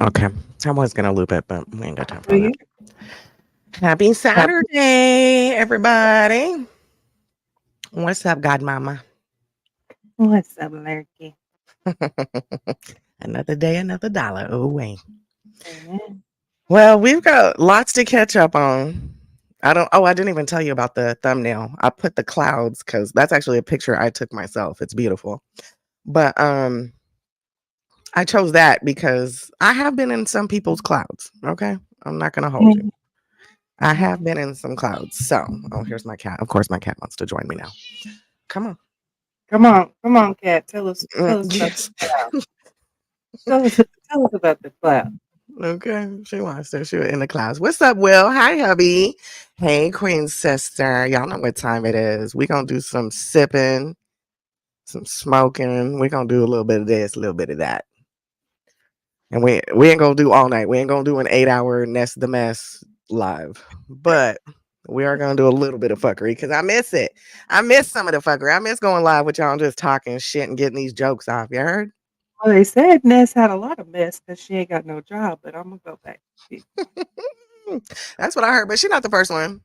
Okay. I was gonna loop it, but we ain't got time for Do that. you? Happy Happy- Saturday, everybody. What's up, Godmama? What's up, Lurky? Another day, another dollar. Oh, wait. Amen. Well, we've got lots to catch up on. I didn't even tell you about the thumbnail. I put the clouds because that's actually a picture I took myself. It's beautiful. But I chose that because I have been in some people's clouds. Okay. I'm not gonna hold you. Mhm. I have Mhm. been in some clouds. So, oh, here's my cat. Of course, my cat wants to join me now. Come on. Come on, Kat. Tell us about the Yes. cloud. Tell us about the cloud. Okay. She wants to. She was in the clouds. What's up, Will? Hi, hubby. Hey, Queen sister. Y'all know what time it is. We gonna do some sipping, some smoking. We gonna do a little bit of this, a little bit of that. And we ain't gonna do all night. We ain't gonna do an 8 hour Nest the Mess live. But we are gonna do a little bit of fuckery because I miss it. I miss some of the fuckery. I miss going live with y'all and just talking shit and getting these jokes off. You heard? Well, they said Ness had a lot of mess because she ain't got no job, but I'm gonna go back. That's what I heard. But she's not the first one.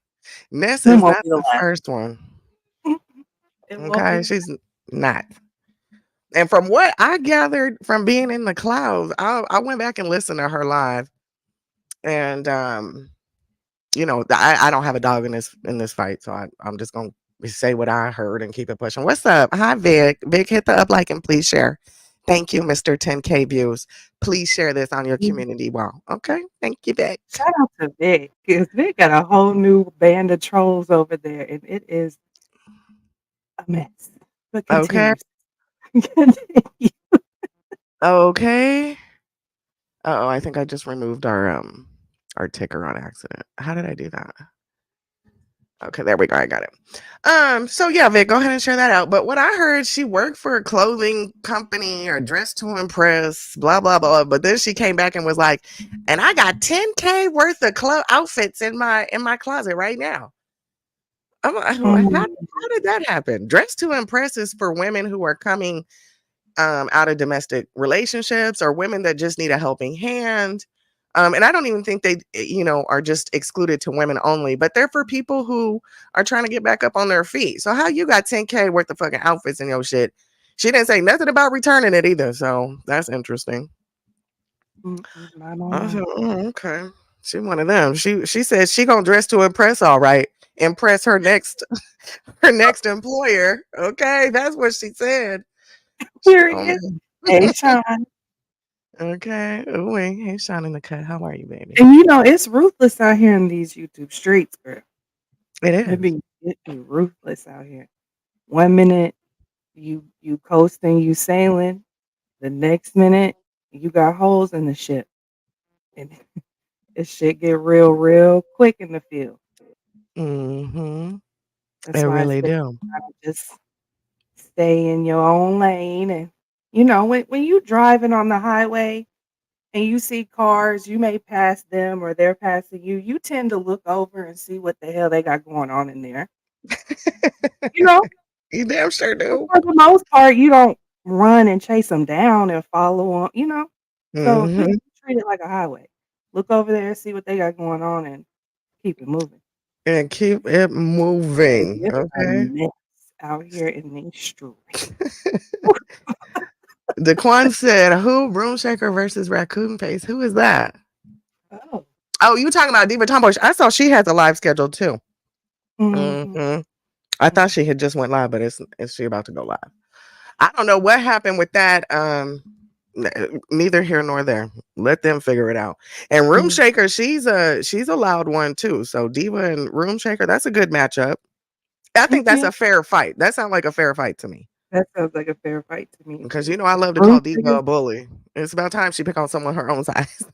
Ness It is won't not be the the last. first one. It won't be Okay. the She's not. And from what I gathered from being in the clouds, I went back and listened to her live. And I don't have a dog in this fight, so I'm just gonna say what I heard and keep it pushing. What's up? Hi, Vic. Vic, hit the up like and please share. Thank you, Mr. 10K views. Please share this on your last. community wall. Okay. Thank you, Vic. Shout out to Vic, because Vic got a whole new band of trolls over there, and it is a mess. But Okay. continue. Continue. Okay. Oh, I think I just removed our ticker on accident. How did I do that? Okay, there we go. I got it. So yeah, Vic, go ahead and share that out. But what I heard, she worked for a clothing company or dress to impress, blah blah blah. But then she came back and was like, "And I got 10K worth of outfits in my closet right now." I'm like, how did that happen? Dress to impress is for women who are coming out of domestic relationships or women that just need a helping hand. And I don't even think they, are just excluded to women only, but they're for people who are trying to get back up on their feet. So how you got 10K worth of fucking outfits in your shit? She didn't say nothing about returning it either. So that's interesting. Not on I said, mine. oh, okay. She one of them. She said she gonna dress to impress, all right. Impress her next her next employer. Okay, that's what she said. She Period. gonna Hey, Sean. Okay. Ooh, hey, Sean in the cut. How are you, baby? And it's ruthless out here in these YouTube streets, girl. It is. It be ruthless out here. One minute you coasting, you sailing. The next minute you got holes in the ship, and this shit get real quick in the field. Mm-hmm. It That's why it's really best do. to just stay in your own lane. And when you driving on the highway and you see cars, you may pass them or they're passing you. You tend to look over and see what the hell they got going on in there. You know, You damn sure but do. for the most part, you don't run and chase them down and follow on. So just Mm-hmm. treat it like a highway. Look over there, see what they got going on, and keep it moving. And keep it 'Cause moving. it's a Okay. mess out here in these streets. Daquan said, who? Broom Shaker versus Raccoon Face. Who is that? Oh. Oh, you talking about Diva Tomboy. I saw she has a live schedule too. Mhm, Mm-hmm. I thought mhm. she had just went live, but is she about to go live? I don't know what happened with that. Neither here nor there. Let them figure it out. And Room Mm, Shaker, she's a loud one too. So Diva and Room Shaker, that's a good matchup. I think that's yeah, a fair fight. That sounds like a fair fight to me. that sounds like a fair fight to me Because too. I 'Cause love to Broom call Diva Trigger a bully. It's about time she pick on someone her own size.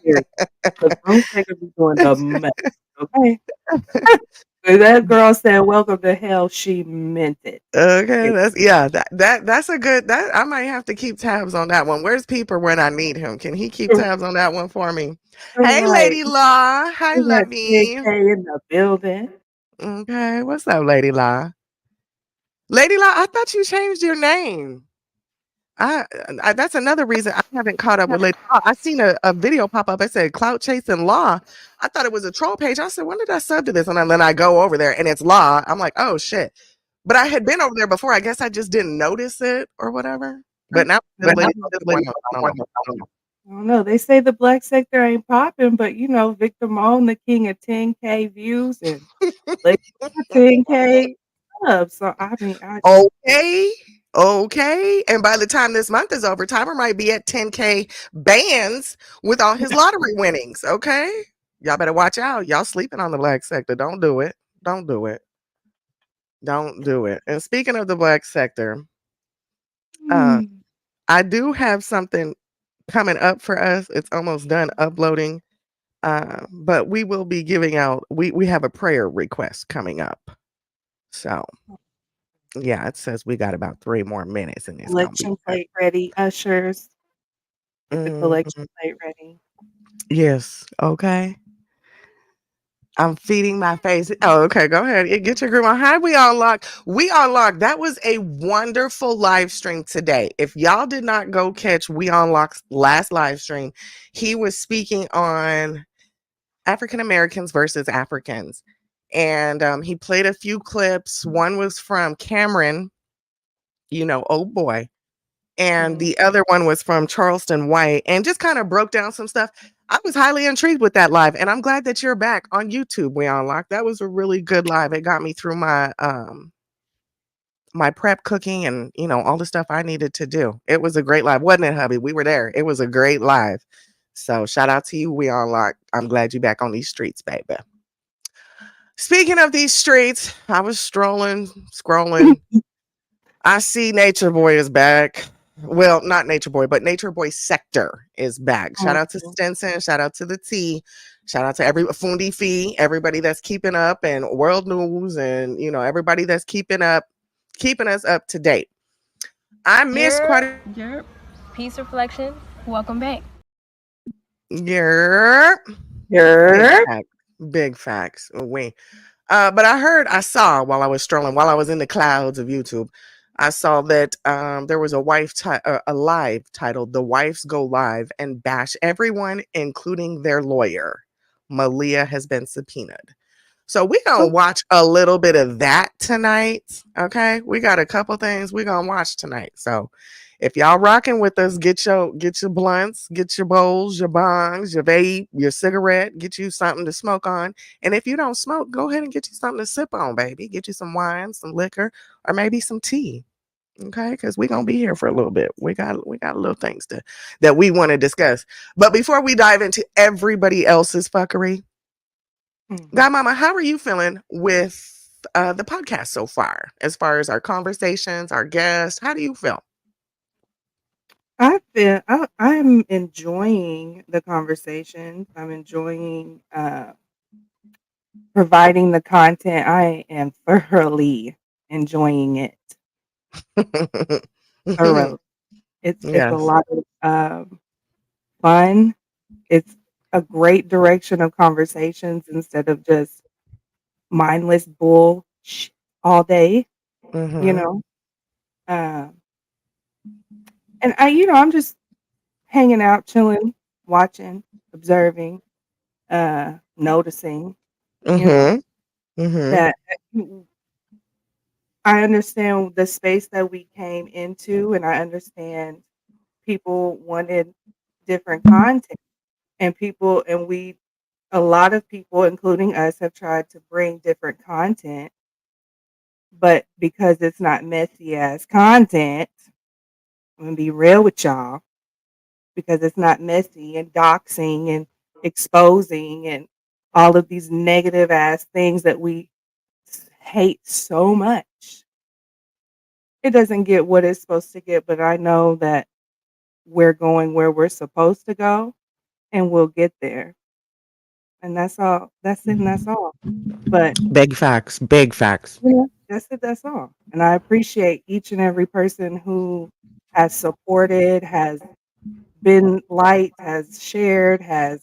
period. 'Cause Broom Trigger be doing the most, okay? When that girl said, "Welcome to hell," she meant it. Okay, Period. that's a good that I might have to keep tabs on that one. Where's Peeper when I need him? Can he keep tabs on that one for me? Hey, Right. Lady Law. Hi, We got Lovey. 10K in the building. Okay, what's up, Lady Law? Lady Law, I thought you changed your name. I, that's another reason I haven't caught up with Lady Law. I seen a video pop up. It said Clout Chasing Law. I thought it was a troll page. I said, when did I sub to this? And then I go over there and it's Law. I'm like, oh shit. But I had been over there before. I guess I just didn't notice it or whatever. But now But Lady now Law this lady 2.0. I don't know. I don't know. They say the black sector ain't popping, but Victor Moan, the king of 10K views and like 10K subs. So I mean, I just Okay. Okay. And by the time this month is over, Timer might be at 10K bands with all his lottery winnings. Okay. Y'all better watch out. Y'all sleeping on the black sector. Don't do it. Don't do it. Don't do it. And speaking of the black sector, uh, mm, I do have something coming up for us. It's almost done uploading. But we will be giving out we have a prayer request coming up. So yeah, it says we got about 3 more minutes and it's gonna be collection good. plate ready. Ushers, get the collection Mhm. plate ready. Yes. Okay. I'm feeding my face. Oh, okay. Go ahead. Get your groove on. Hi, we unlocked. We unlocked. That was a wonderful live stream today. If y'all did not go catch We Unlocked last live stream, he was speaking on African Americans versus Africans. And he played a few clips. One was from Cameron, oh boy. And Mm. the other one was from Charleston White and just kind of broke down some stuff. I was highly intrigued with that live, and I'm glad that you're back on YouTube. We Unlocked. That was a really good live. It got me through my prep cooking and all the stuff I needed to do. It was a great live, wasn't it, hubby? We were there. It was a great live. So shout out to you. We Unlocked. I'm glad you're back on these streets, baby. Speaking of these streets, I was strolling, scrolling. I see Nature Boy is back. Well, not Nature Boy, but Nature Boy Sector is back. Shout out to Mhm. Stinson. Shout out to the T. Shout out to every Fundi Fee, everybody that's keeping up, and world news, and everybody that's keeping us up to date. I missed quite Yerp, a yerp. Peace reflection. Welcome back. year. Big Yerp. facts. Big facts. We but I saw while I was strolling, while I was in the clouds of YouTube, I saw that there was a live titled "The Wives Go Live and Bash Everyone, Including Their Lawyer." Malia has been subpoenaed. So we're gonna Oh, watch a little bit of that tonight. Okay. We got a couple things we're gonna watch tonight. So if y'all rocking with us, get your blunts, get your bowls, your bongs, your vape, your cigarette, get you something to smoke on. And if you don't smoke, go ahead and get you something to sip on, baby. Get you some wine, some liquor, or maybe some tea. Okay, because we're gonna be here for a little bit. We got little things that we want to discuss. But before we dive into everybody else's fuckery, mhm. Godmama, how are you feeling with the podcast so far as our conversations, our guests? How do you feel? I'm enjoying the conversations. I'm enjoying providing the content. I am thoroughly enjoying it. Thoroughly. It's a Yes. lot of fun. It's a great direction of conversations instead of just mindless bull all day, you Mm-hmm. know. Um, and I'm just hanging out, chilling, watching, observing, noticing, you know, Mm-hmm. Mm-hmm. that I understand the space that we came into, and I understand people wanted different content, and a lot of people, including us, have tried to bring different content, but because it's not messy ass content, I'm gonna be real with y'all, because it's not messy and doxing and exposing and all of these negative ass things that we hate so much. It doesn't get what it's supposed to get, but I know that we're going where we're supposed to go and we'll get there. And that's all. That's it and that's all. But Big facts. Big facts. that's it, that's all. And I appreciate each and every person who has supported, has been liked, has shared, has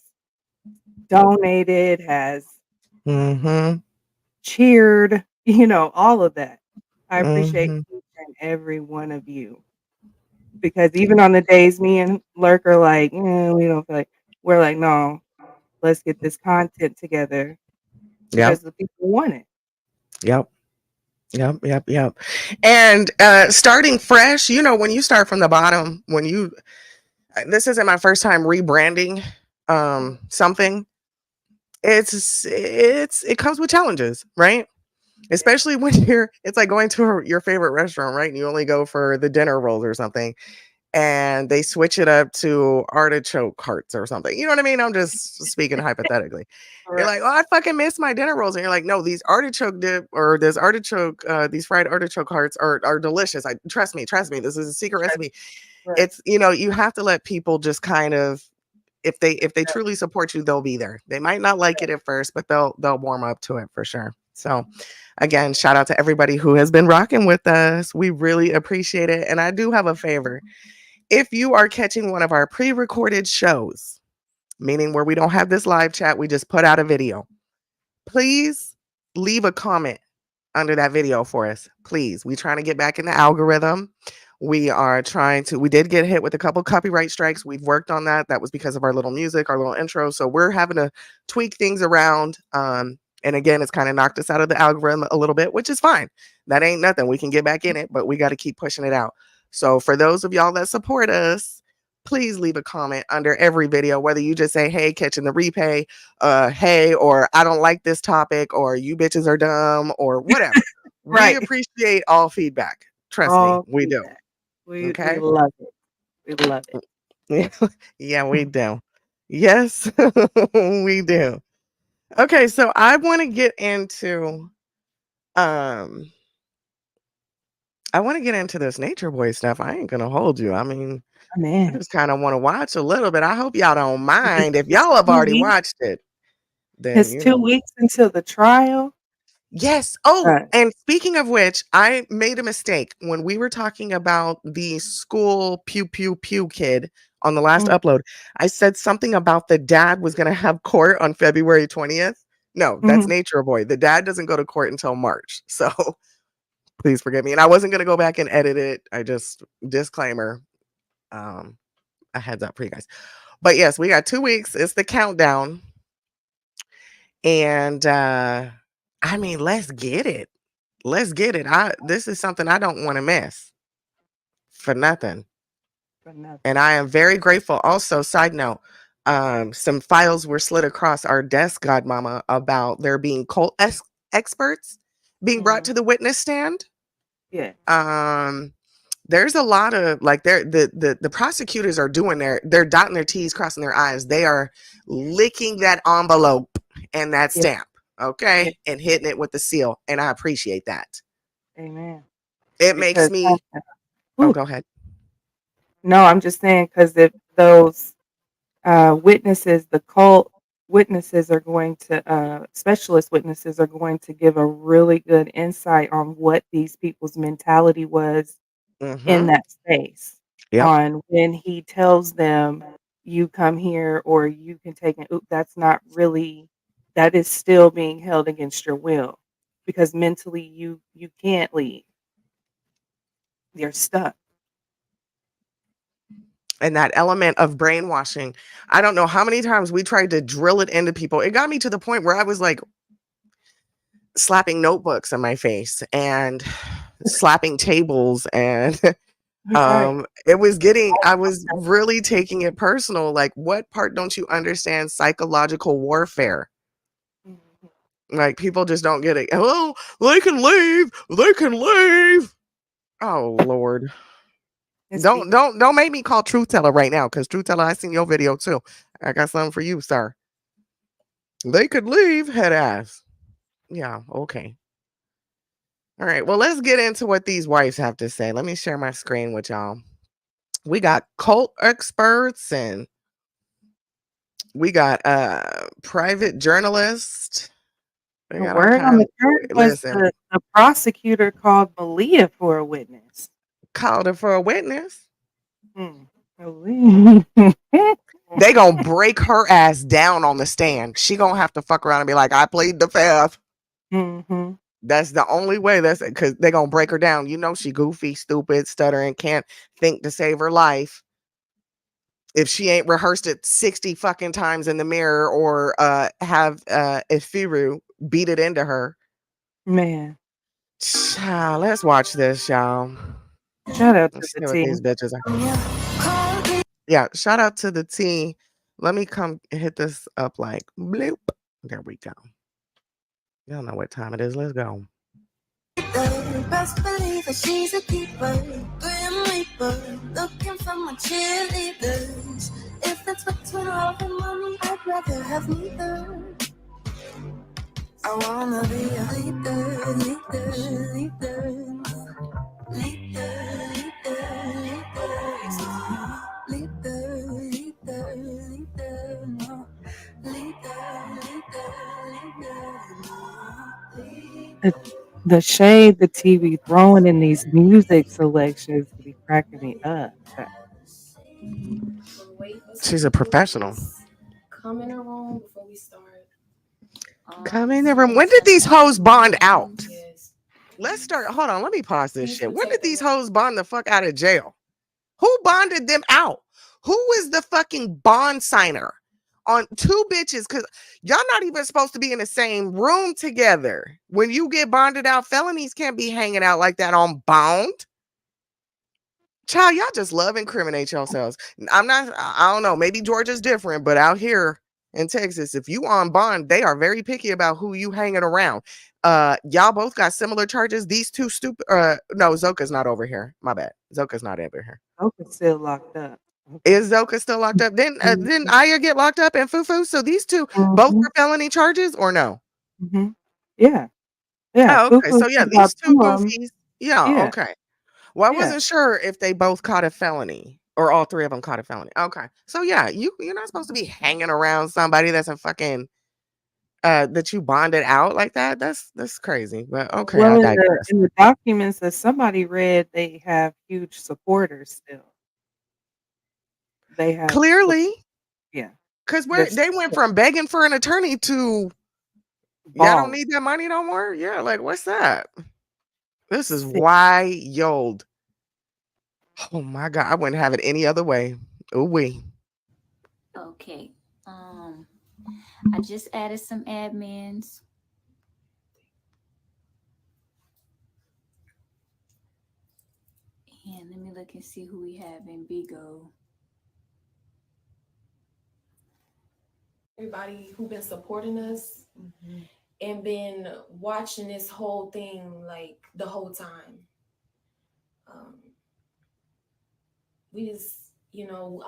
donated, has Mm-hmm. cheered, all of that. I appreciate Mm-hmm. each and every one of you. Because even on the days me and Lurk are like, we don't feel like, we're like, no, let's get this content together Yep. because the people want it. Yep. Yep. And starting fresh, when you start from the bottom, this isn't my first time rebranding something. It comes with challenges, right? Especially when it's like going to your favorite restaurant, right? And you only go for the dinner rolls or something, and they switch it up to artichoke hearts or something. You know what I mean? I'm just speaking hypothetically. You're Right. like, oh, I fucking miss my dinner rolls. And you're like, no, these artichoke dip or this artichoke, these fried artichoke hearts are delicious. Trust me, this is a secret recipe. Right. It's, you have to let people just kind of, if they truly support you, they'll be there. They might not like it at first, but they'll warm up to it for sure. So again, shout out to everybody who has been rocking with us. We really appreciate it. And I do have a favor. If you are catching one of our pre-recorded shows, meaning where we don't have this live chat, we just put out a video, please leave a comment under that video for us. Please. We're trying to get back in the algorithm. We did get hit with a couple copyright strikes. We've worked on that. That was because of our little music, our little intro. So we're having to tweak things around. And again, it's kind of knocked us out of the algorithm a little bit, which is fine. That ain't nothing. We can get back in it, but we got to keep pushing it out. So for those of y'all that support us, please leave a comment under every video, whether you just say, hey, catching the replay, hey, or I don't like this topic, or you bitches are dumb, or whatever. We Right. appreciate all feedback. Trust me, All we do. feedback. We Okay. love it. We love it. Yeah, we do. Yes, we do. Okay, so I want to get into um this Nature Boy stuff. I ain't gonna hold you. I mean, I Man, just kind of want to watch a little bit. I hope y'all don't his mind. If y'all have 2 already weeks watched it, then his 2 weeks until the trial. Yes. Oh, Uh, and speaking of which, I made a mistake when we were talking about the school pew pew pew kid on the last mm, upload. I said something about the dad was going to have court on February 20th. No, that's mhm. Nature Boy. The dad doesn't go to court until March. So please forgive me. And I wasn't going to go back and edit it. I just disclaimer. Um, a heads up for you guys. But yes, we got 2 weeks. It's the countdown. And I mean, let's get it. Let's get it. This is something I don't want to miss for nothing. For nothing. And I am very grateful. Also, side note, some files were slid across our desk, Godmama, about there being cult experts being brought Mhm. to the witness stand. Yeah. Um, there's a lot of like the prosecutors are doing they're dotting their T's, crossing their I's. They are licking that envelope and that Yeah. stamp, Yeah. okay, and hitting it with the seal. And I appreciate that. Amen. It makes Because me oh, Ooh, go ahead. no, I'm just saying because if those witnesses, the cult witnesses are going to, specialist witnesses are going to give a really good insight on what these people's mentality was in Mm-hmm. that space. Yep. On when he tells them, you come here or you can take it, that's not really, that is still being held against your will because mentally you can't leave. You're stuck. And that element of brainwashing. I don't know how many times we tried to drill it into people. It got me to the point where I was like slapping notebooks in my face and slapping tables and Right. it was getting I was really taking it personal. Like, what part don't you understand psychological warfare? Mhm. Like, people just don't get it. Oh, they can leave. They can leave. Oh Lord. It's Don't people. don't don't make me call Truth Teller right now, because Truth Teller, I seen your video too. I got something for you, sir. They could leave, head ass. Yeah, okay. All right. Well, let's get into what these wives have to say. Let me share my screen with y'all. We got cult experts and we got private journalists. We The got all word on kind. the street was Listen, the prosecutor called Malia for a witness. called her for a witness. Mm. Malia. They gonna break her ass down on the stand. She gonna have to fuck around and be like, I plead the fifth. Mhm. That's the only way. That's because they're gonna break her down. You know she goofy, stupid, stuttering, can't think to save her life. If she ain't rehearsed it 60 fucking times in the mirror or have Ifiru beat it into her. Man, Child, let's watch this, y'all. shout out to Let's the see what these team. bitches are. Yeah, shout out to the T. Let me come hit this up like bloop. There we go. Y'all know what time it is. Let's go. Best believer, she's a keeper, grim reaper, looking for my cheerleaders. If it's between love and money, I'd rather have neither. I wanna be a leader, leader, leader, leader, leader, leader, leader, leader, The shade the TV throwing in these music selections to be cracking me up. She's a professional. Come in the room before we start. Come in the room. When did these hoes bond out? Yes. Let's start. Hold on. Let me pause this Please shit. When did protect these them. hoes bond the fuck out of jail? Who bonded them out? Who is the fucking bond signer on two bitches? Because y'all not even supposed to be in the same room together. When you get bonded out, felonies can't be hanging out like that on bond. Child, y'all just love incriminate yourselves. I don't know. Maybe Georgia's different, but out here in Texas, if you on bond, they are very picky about who you hanging around. Y'all both got similar charges. These two stupid no, Zoka's not over here. My bad. Zoka's not over here. Zoka's still locked up. Okay. Is Zoka still locked up? Didn't Aya get locked up and Fufu? So these two both Mhm, for felony charges or no? mhm. Yeah, yeah. Oh, okay. Fufu So yeah, said about these two 2 of 'em. goofies. Yeah, Yeah, okay. Well, I yeah. wasn't sure if they both caught a felony or all three of them caught a felony. Okay. So yeah, you're not supposed to be hanging around somebody that's a fucking that you bonded out like that. That's crazy. But okay, Well, I in the digress. in the documents that somebody read, they have huge supporters still. They have sup Clearly, yeah. because They're they went still from begging for an attorney to y'all don't balling. need that money no more. Yeah, like what's that? This is Sick. wild. Oh my god, I wouldn't have it any other way. Ooh wee. Okay. I just added some admins. And let me look and see who we have in Bigo. Everybody who been supporting us and been watching this whole thing like the whole time. We just, we know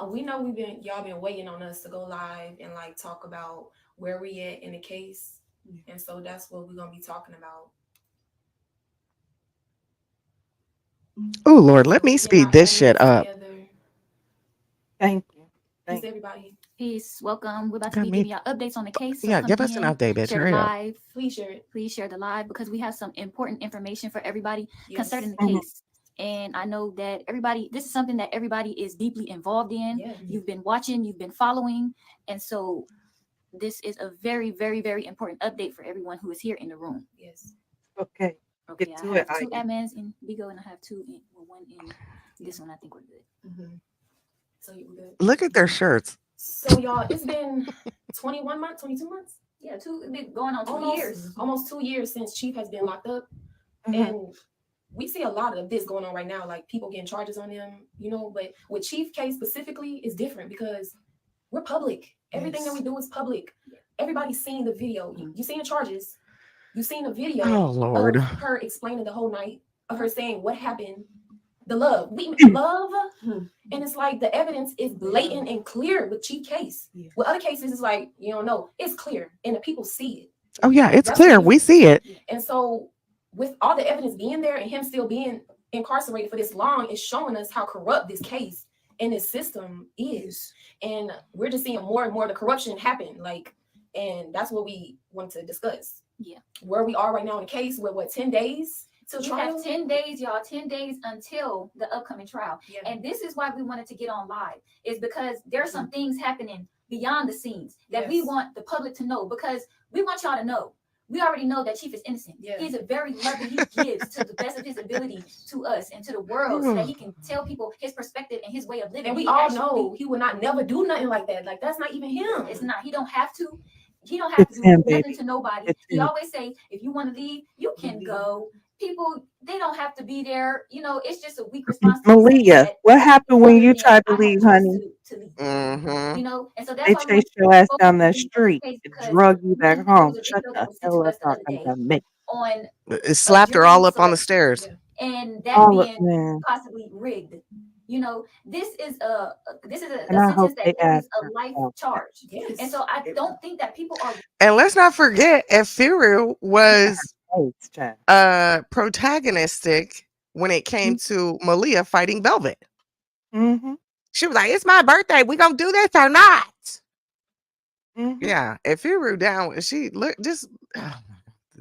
y'all been waiting on us to go live and like talk about where we at in the case. And so that's what we're gonna be talking about. Oh Lord, let me Getting our speed this shit admins up. together. Thank you. Peace, Thank you. everybody. Peace. Welcome. We're about to Got be me. giving y'all updates on the case. So Yeah, come give us an in, update, bitch. share the Hurry up. live. Please share it. Please share the live because we have some important information for everybody Yes. concerning the Mhm. case. And I know that this is something that everybody is deeply involved in. Yeah. You've been watching, you've been following. And so this is a very, very, very important update for everyone who is here in the room. Yes. Okay. Okay, Get I to have it, two Aya. admins in Bigo and I have one in this one. I think we're good. So you good. Look at their shirts. So y'all, it's been 21 months, 22 months? Yeah, going on 2 years. Almost 2 years since Chief has been locked up. Mhm. And we see a lot of this going on right now, like people getting charges on them, but with Chief case specifically is different because we're public. Everything that we do is public. Everybody's seen the video. You seen the charges. You seen the video Oh Lord. of her explaining the whole night, of her saying what happened. The love. We love. And it's like the evidence is blatant and clear with Chief case. Yeah. With other cases, it's like, you don't know. It's clear and the people see it. Oh yeah, it's That's clear. what We see it. And so with all the evidence being there and him still being incarcerated for this long, it's showing us how corrupt this case and this system is. And we're just seeing more and more of the corruption happen. And that's what we want to discuss. Yeah. Where we are right now in the case, with 10 days till We trial? have 10 days, y'all, 10 days until the upcoming trial. Yeah. And this is why we wanted to get on live, is because there are some things happening beyond the scenes that we want the public to know, because we want y'all to know we already know that Chief is innocent. Yeah. He's a very loving. He gives to the best of his ability to us and to the world, so that he can tell people his perspective and his way of living. And we He all actually- know he would not never do nothing like that. Like, that's not even him. It's not. He don't have to. He don't have It's to do him, nothing baby. to nobody. It's He him. always say, if you want to leave, you can go. People, they don't have to be there. You know, it's just a weak response to accept Malia, that what happened when you tried to I have leave, a choice honey? to leave. Mm-hmm. You know, and so that's They why we want chased your ass to down that focus on street this case, and because drug you back even there was home. a Shut video the that was sent hell to up us the other talking day to me. on It slapped her jury all up on the selection, stairs. and that All of being man. possibly rigged. You know, this is a And I hope sentence that they carries ask a her life about that. charge. Yes. And so I don't think that people are And let's not forget, Efiru was Face, child. protagonistic when it came to Malia fighting Velvet. Mm-hmm. She was like, "It's my birthday. We gonna do this or not?" Mm-hmm. Yeah, Efiru down. She look just.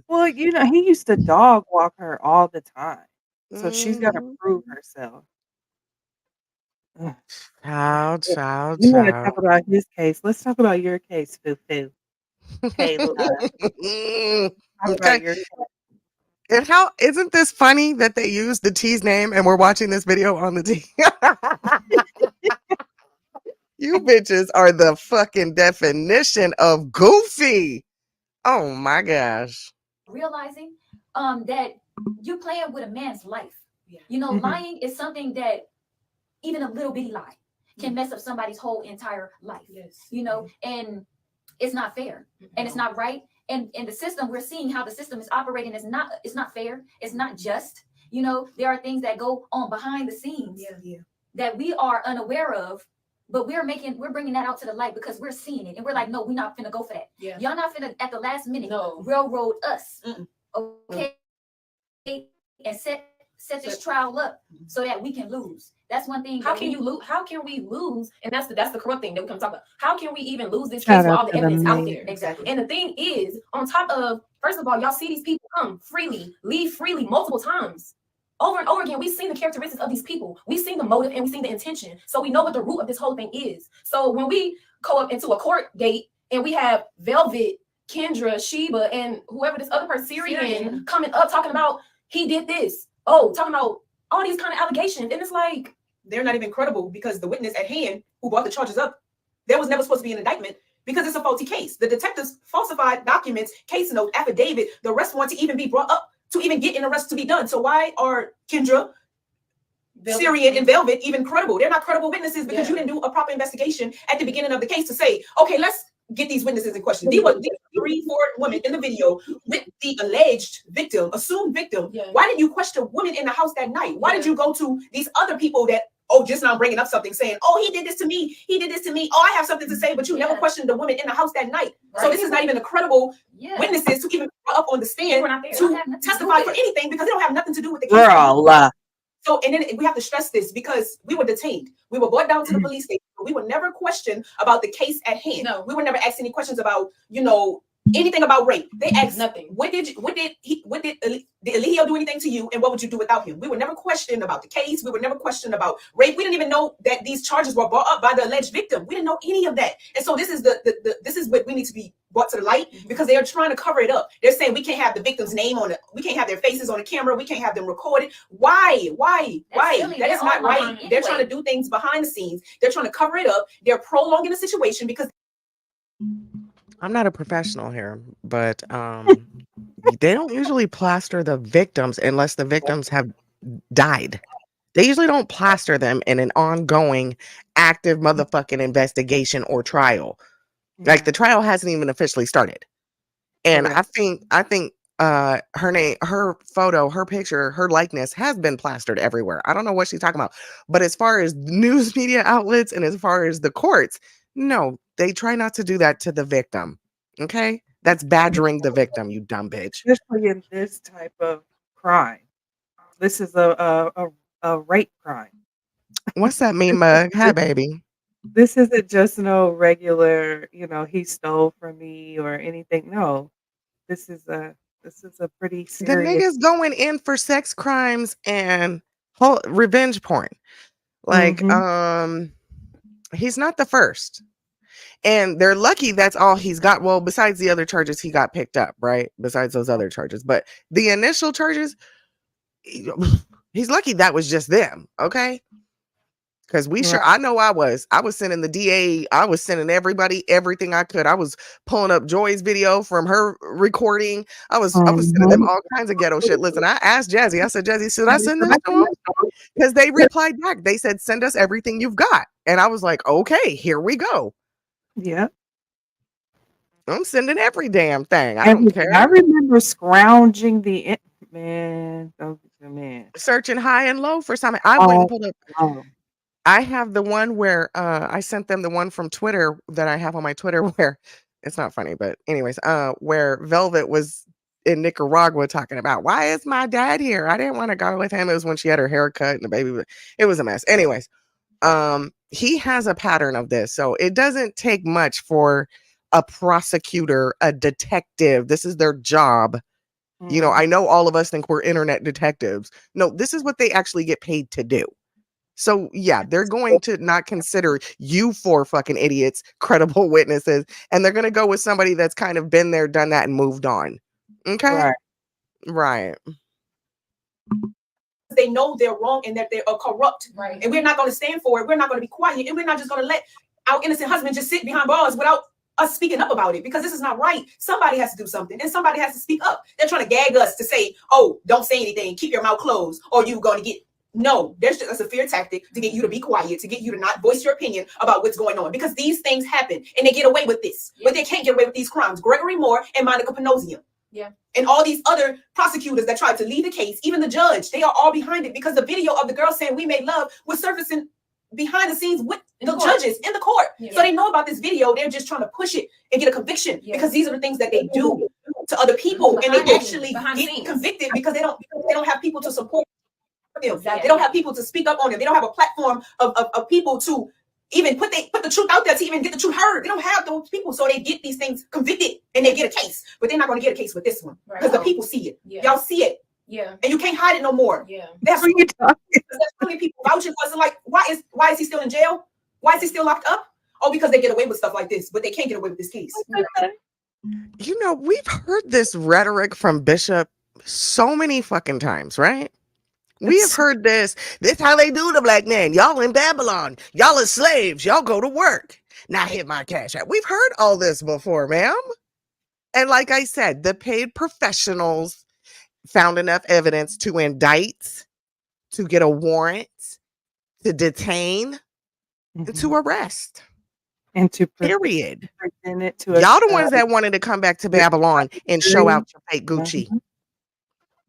Well, you know, he used to dog walk her all the time. So she's got to prove herself. Ugh. Child, If child, you want to talk child. about his case, let's talk about your case, Fufu. Kayla. Talk about Okay. your case. And how isn't this funny that they used the T's name and we're watching this video on the T? You bitches are the fucking definition of goofy. Oh my gosh. realizing that you're playing with a man's life. Yeah. You know, Mhm. lying is something that even a little bitty lie can mess up somebody's whole entire life. Yes. You know, and it's not fair, and it's not right. And in the system, we're seeing how the system is operating. It's not fair. It's not just. You know, there are things that go on behind the scenes that we are unaware of, but we're bringing that out to the light because we're seeing it, and we're like, no, we're not finna go for that. Yeah. Y'all not finna at the last minute No. railroad us, Mm-mm. okay, and set this trial up so that we can lose. That's one thing. How that can we- you lose? How can we lose? And that's the corrupt thing that we can talk about. How can we even lose this Shout case with out all the to the evidence out man. there? Exactly. And the thing is, on top of, first of all, y'all see these people come freely, leave freely multiple times. Over and over again, we've seen the characteristics of these people. We've seen the motive and we've seen the intention. So we know what the root of this whole thing is. So when we go up into a court date and we have Velvet, Kendra, Sheba, and whoever this other person, Syrian, coming up talking about he did this. Oh, talking about all these kind of allegations. And it's like, they're not even credible because the witness at hand who brought the charges up, there was never supposed to be an indictment because it's a faulty case. The detectives falsified documents, case note, affidavit, the arrest warrant to even be brought up to even get an arrest to be done. So why are Kendra, Syrian, and Velvet even credible? They're not credible witnesses because you didn't do a proper investigation at the beginning of the case to say, okay, let's get these witnesses in question. These were 3-4 women in the video with the alleged victim, assumed victim. Yeah. Why did you question women in the house that night? Why did you go to these other people that, oh, just now bringing up something saying, oh, he did this to me, he did this to me, oh, I have something to say, but you never questioned the women in the house that night. So this is not even a credible witnesses to even go up on the stand to testify for anything because they don't have nothing to do with the case. Girl. So, and then we have to stress this because we were detained. We were brought down to the police station. We were never questioned about the case at hand. No. We were never asked any questions about, anything about rape. They asked nothing. did Eligio do anything to you, and what would you do without him? We were never questioned about the case. We were never questioned about rape. We didn't even know that these charges were brought up by the alleged victim. We didn't know any of that. And so this is this is what we need to be brought to the light because they are trying to cover it up. They're saying we can't have the victim's name on it. We can't have their faces on the camera. We can't have them recorded. Why? That is not right. Anyway. They're trying to do things behind the scenes. They're trying to cover it up. They're prolonging the situation because I'm not a professional here, but they don't usually plaster the victims unless the victims have died. They usually don't plaster them in an ongoing, active motherfucking investigation or trial. Like the trial hasn't even officially started. And I think her name, her photo, her picture, her likeness has been plastered everywhere. I don't know what she's talking about. But as far as news media outlets and as far as the courts, no, they try not to do that to the victim. Okay? That's badgering the victim, you dumb bitch. Especially in this type of crime. This is a rape crime. What's that mean, mug? Hi, baby. This isn't just no regular, he stole from me or anything. No, this is a pretty The serious. nigga's going in for sex crimes and revenge porn. Like, he's not the first. And they're lucky that's all he's got. Well, besides the other charges he got picked up, right? Besides those other charges. But the initial charges, he's lucky that was just them. Okay. Because Right. I know I was sending the DA, I was sending everybody everything I could. I was pulling up Joy's video from her recording. I was sending them all kinds of ghetto shit. Listen, I asked Jazzy, I said, Jazzy, should I send this to him? Because they replied back. They said, send us everything you've got. And I was like, okay, here we go. Yeah. I'm sending every damn thing. I don't Everything. care. I remember scrounging man. Searching high and low for something. I went and pulled up. Oh, I have the one where I sent them the one from Twitter that I have on my Twitter where it's not funny, but anyways, where Velvet was in Nicaragua talking about why is my dad here? I didn't want to go with him. It was when she had her hair cut and the baby. It was a mess. Anyways, he has a pattern of this, so it doesn't take much for a prosecutor, a detective. This is their job. You know, I know all of us think we're internet detectives. No, this is what they actually get paid to do. So yeah, they're going to not consider you four fucking idiots credible witnesses, and they're gonna go with somebody that's kind of been there, done that, and moved on. Okay, right. They know they're wrong and that they are corrupt. Right. And we're not going to stand for it. We're not going to be quiet. And we're not just going to let our innocent husband just sit behind bars without us speaking up about it, because this is not right. Somebody has to do something and somebody has to speak up. They're trying to gag us to say, oh, don't say anything, keep your mouth closed, or you're going to get. No, that's a fear tactic to get you to be quiet, to get you to not voice your opinion about what's going on, because these things happen and they get away with this, but they can't get away with these crimes. Gregory Moore and Monica Panosian. Yeah. And all these other prosecutors that tried to lead the case, even the judge, they are all behind it, because the video of the girl saying we made love was surfacing behind the scenes with the judges in the court. Yeah. So they know about this video. They're just trying to push it and get a conviction, because these are the things that they do to other people, and they actually get convicted because they don't have people to support them. Exactly. They don't have people to speak up on them. They don't have a platform of people to even put the truth out there, to even get the truth heard. They don't have those people, so they get these things convicted and they get a case, but they're not going to get a case with this one, because the people see it. Yeah. Y'all see it. Yeah. And you can't hide it no more. Yeah. That's what you're talking. There's so many people vouching for us. Like, why is he still in jail? Why is he still locked up? Oh, because they get away with stuff like this, but they can't get away with this case. You know, we've heard this rhetoric from Bishop so many fucking times, right? We have heard this how they do the black man. Y'all in Babylon. Y'all are slaves. Y'all go to work. Now hit my cash app. We've heard all this before, ma'am. And like I said, the paid professionals found enough evidence to indict, to get a warrant, to detain, and to arrest. And to period. Present it to y'all the ones that wanted to come back to Babylon and show out your fake Gucci.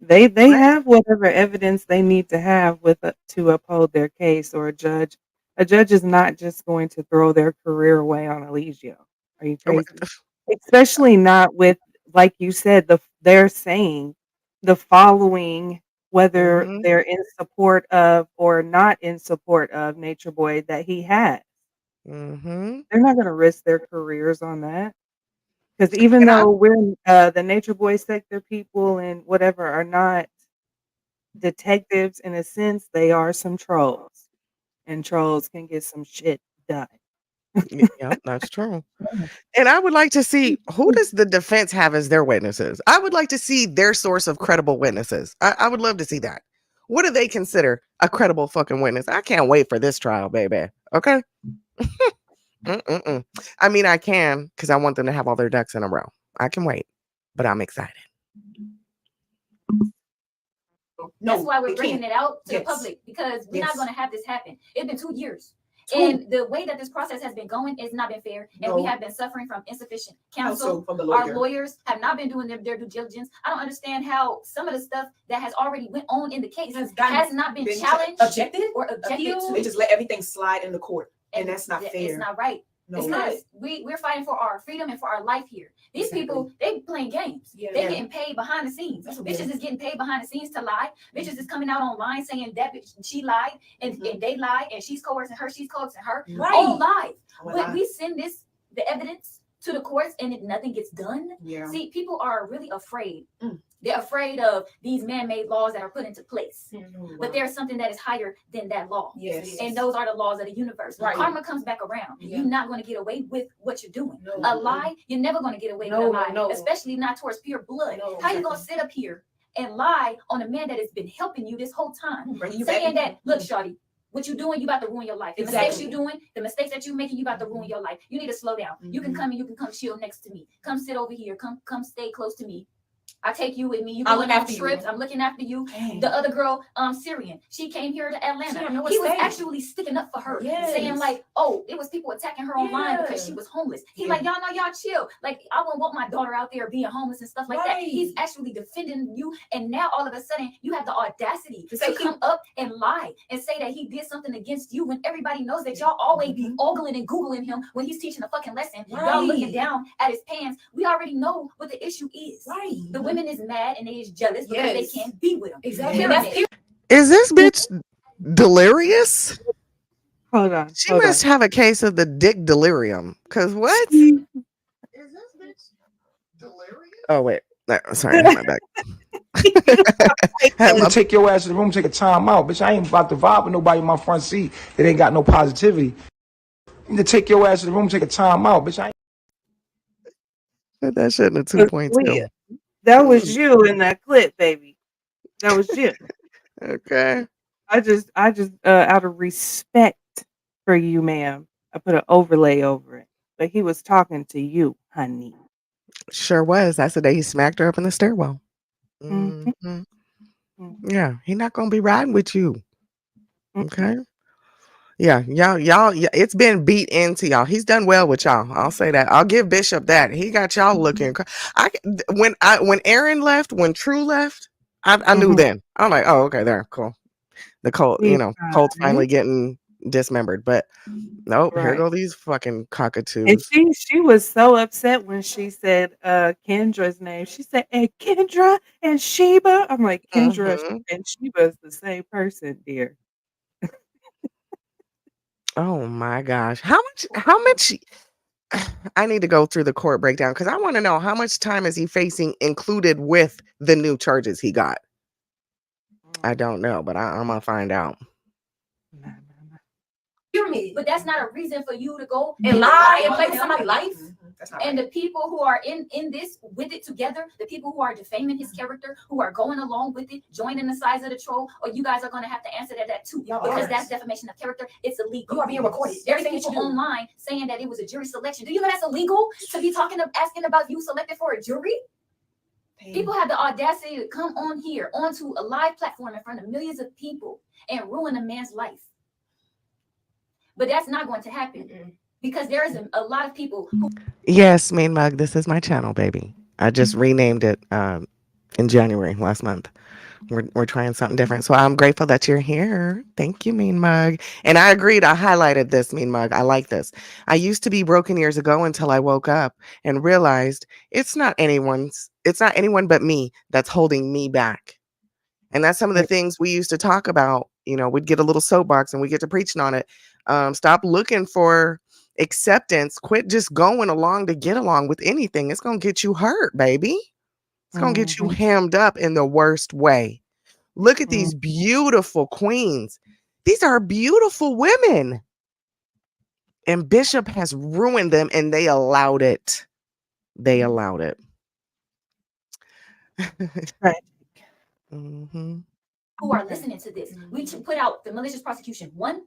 They have whatever evidence they need to have to uphold their case, or a judge. A judge is not just going to throw their career away on Eligio. Are you crazy? Especially not with, like you said, they're saying the following, whether they're in support of or not in support of Nature Boy that he has. They're not going to risk their careers on that. Because even though we're the Nature Boy sector people and whatever are not detectives in a sense, they are some trolls. And trolls can get some shit done. Yeah, that's true. And I would like to see, who does the defense have as their witnesses? I would like to see their source of credible witnesses. I would love to see that. What do they consider a credible fucking witness? I can't wait for this trial, baby. Okay. I mean, I can, because I want them to have all their ducks in a row. I can wait, but I'm excited. That's why we're bringing it out to the public, because we're not going to have this happen. It's been 2 years. And the way that this process has been going has not been fair. And we have been suffering from insufficient counsel. Our lawyers have not been doing their due diligence. I don't understand how some of the stuff that has already went on in the case has not been challenged, objected to. They just let everything slide in the court. And that's not fair. It's not right. No, because we're fighting for our freedom and for our life here. These people, they playing games. They getting paid behind the scenes. Bitches is getting paid behind the scenes to lie. Bitches is coming out online saying that bitch, she lied and they lied and she's coercing her, she's coercing her. All lies. But we send the evidence to the courts and nothing gets done. Yeah. See, people are really afraid. Mm. They're afraid of these man-made laws that are put into place. Mhm. But there's something that is higher than that law. Yes. And those are the laws of the universe. Right. Karma comes back around. Yeah. You're not going to get away with what you're doing. No. A lie, you're never going to get away with a No, lie, no. especially not towards pure blood. No, How you going to sit up here and lie on a man that has been helping you this whole time? Bringing you Saying back. that, look, shawty, what you doing, you about to ruin your life. The Exactly. mistakes you're doing, the mistakes that you're making, you about to ruin your life. You need to slow down. You can come and you can come chill next to me. Come sit over here. Come stay close to me. I take you with me. You I'll going look on after you. trips. I'm looking after you. Dang. The other girl, Syrian, she came here to She Atlanta. had nowhere He to was stay. actually sticking up for her, Yes. saying like, "Oh, it was people attacking her online because she was homeless." He's Yeah. like, "Y'all know, y'all chill. Like, I wouldn't want my daughter out there being homeless and stuff like that." Right. He's actually defending you, and now all of a sudden you have the audacity To say to come up and lie and say that he did something against you when everybody knows that y'all always be ogling and googling him when he's teaching a fucking lesson. Y'all looking Right. down at his pants. We already know what the issue is. Right. The women is mad and they is jealous because they Yes. can't be with him. Exactly. Period. And that's Is this bitch delirious? Hold on. She hold must have a case of the dick delirium. Cause what? on. Is this bitch delirious? Oh wait. No, sorry, I had my back. Had To my- take your ass to the room, take a time out. Bitch, I ain't about to vibe with nobody in my front seat that ain't got no positivity. You need to take your ass to the room, take a time out. Bitch, I ain't. Put that shit in a Leah, 2.2. that was you in that clip, baby. That was you. Okay. I just out of respect for you, ma'am, I put an overlay over it. But he was talking to you, honey. Sure was. That's the day he smacked her up in the stairwell. Mhm. Mhm. Mhm. Yeah, he not gonna be riding with you. Mm-mm. Okay. Yeah, y'all, yeah, it's been beat into y'all. He's done well with y'all. I'll say that. I'll give Bishop that. He got y'all looking. When Aaron left, when True left, I knew Mhm. then. I'm like, oh, okay, there, cool. The cult, He's cult's fine. finally getting dismembered. But nope, here Right. go these fucking And cockatoos. she was so upset when she said Kendra's name. She said, "Hey, Kendra and Sheba." I'm like, Kendra Mhm. and Sheba is the same person, dear. Oh my gosh, how much? How much? I need to go through the court breakdown because I want to know how much time is he facing, included with the new charges he got. I don't know, but I'm gonna find out. Nah. pyramid. But that's not a reason for you to go And lie and on play him. with somebody's life. That's not And right. the people who are in this with it together, the people who are defaming his character, who are going along with it, joining the sides of the troll, or you guys are going to have to answer that too, Y'all because are. that's defamation of character. It's illegal. You are being recorded. There's Everything that you people do. online saying that it was a jury selection. Do you know that's illegal to be asking about you selected for a jury? People have the audacity to come on here, onto a live platform in front of millions of people and ruin a man's life. But that's not going to happen because there is a lot of people who. Yes, Mean Mug, this is my channel, baby. I just renamed it in January last month. We're trying something different. So I'm grateful that you're here. Thank you, Mean Mug. And I agreed. I highlighted this, Mean Mug. I like this. I used to be broken years ago until I woke up and realized it's not anyone but me that's holding me back. And that's some of the things we used to talk about. We'd get a little soapbox and we get to preaching on it. Stop looking for acceptance. Quit just going along to get along with anything. It's going to get you hurt, baby. It's going to get you hemmed up in the worst way. Look at these beautiful queens. These are beautiful women. And Bishop has ruined them and they allowed it. They allowed it. Mm-hmm. Who are listening to this. We put out the malicious prosecution 1,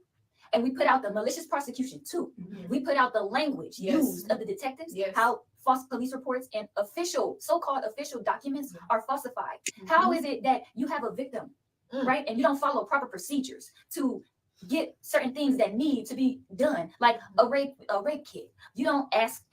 and we put out the malicious prosecution 2. We put out the language used of the detectives, how false police reports and so-called official documents are falsified. How is it that you have a victim, right, and you don't follow proper procedures to get certain things that need to be done, like a rape kit? You don't ask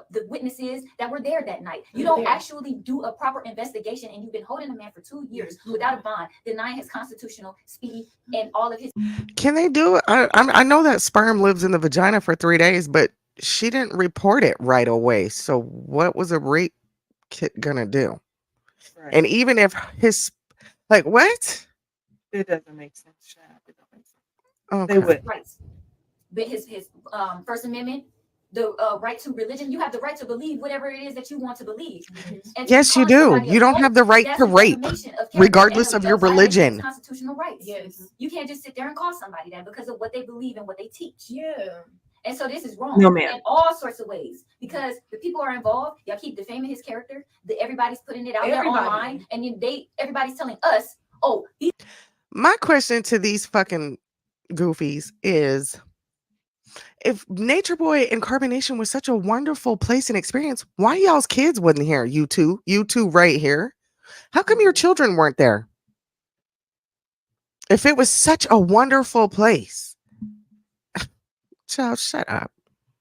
the witnesses that were there that night. You don't actually do a proper investigation, and you've been holding a man for 2 years without a bond, denying his constitutional speedy and all of his. Can they do it? I know that sperm lives in the vagina for 3 days, but she didn't report it right away. So what was a rape kit gonna do? Right. And even if what? It doesn't make sense, Shab. It don't make sense. Okay. They would. Rights. But his First Amendment the right to religion. You have the right to believe whatever it is that you want to believe. And to Yes, you call do. somebody a You don't cult, have the right that's to a rape, defamation of character regardless and of your a violation religion. of constitutional rights. Yes. You can't just sit there and call somebody that because of what they believe and what they teach. Yeah. And so this is wrong No, ma'am. in all sorts of ways because the people are involved. Y'all keep defaming his character. Everybody's putting it out there online, and everybody's telling us, "Oh, My question to these fucking goofies is, if Nature Boy and Carbonation was such a wonderful place and experience, why y'all's kids wasn't here? You two right here. How come your children weren't there? If it was such a wonderful place, child, shut up.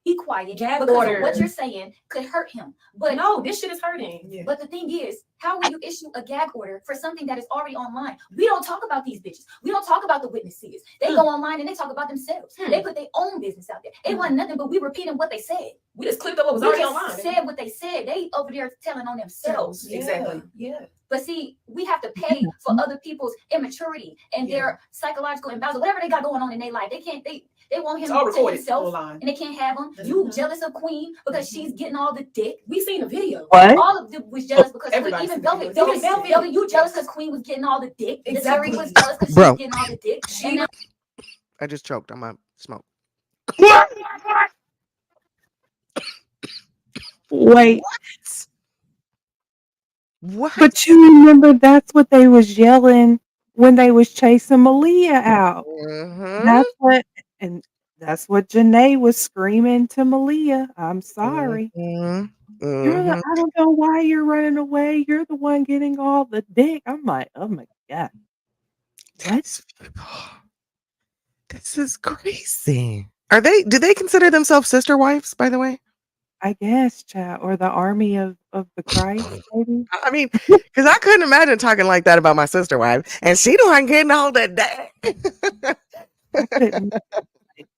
be quiet Gag because order. of what you're saying could hurt him." But No, this shit is hurting. Yeah. But the thing is, how will you issue a gag order for something that is already online? We don't talk about these bitches. We don't talk about the witnesses. They go online and they talk about themselves. They put their own business out there. It wasn't nothing but we repeating what they said. We just clipped up what was We already just online. said what they said. They over there telling on themselves. Yeah. Exactly. Yeah. But see, we have to pay for other people's immaturity and their psychological imbalance, whatever they got going on in their life. They can't. They want him It's all to recorded himself, online. and they can't have him. You jealous of Queen because she's getting all the dick. We seen the video. What? All of them was jealous because Queen, Everybody's even seen the video. Velvet, you jealous because Queen was getting all the dick. Exactly. Missouri was jealous because she Bro. was getting all the dick. And now I just choked on my smoke. Wait, What? but you remember that's what they was yelling when they was chasing Malia out. Mhm. That's what Janae was screaming to Malia. I'm sorry. Mhm. I don't know why you're running away. You're the one getting all the dick. I'm like, oh my God. What? This is crazy. Do they consider themselves sister wives, by the way? I guess, child, or the army of the Christ, maybe? I mean, because I couldn't imagine talking like that about my sister wife, and she the one getting all that dick. I couldn't.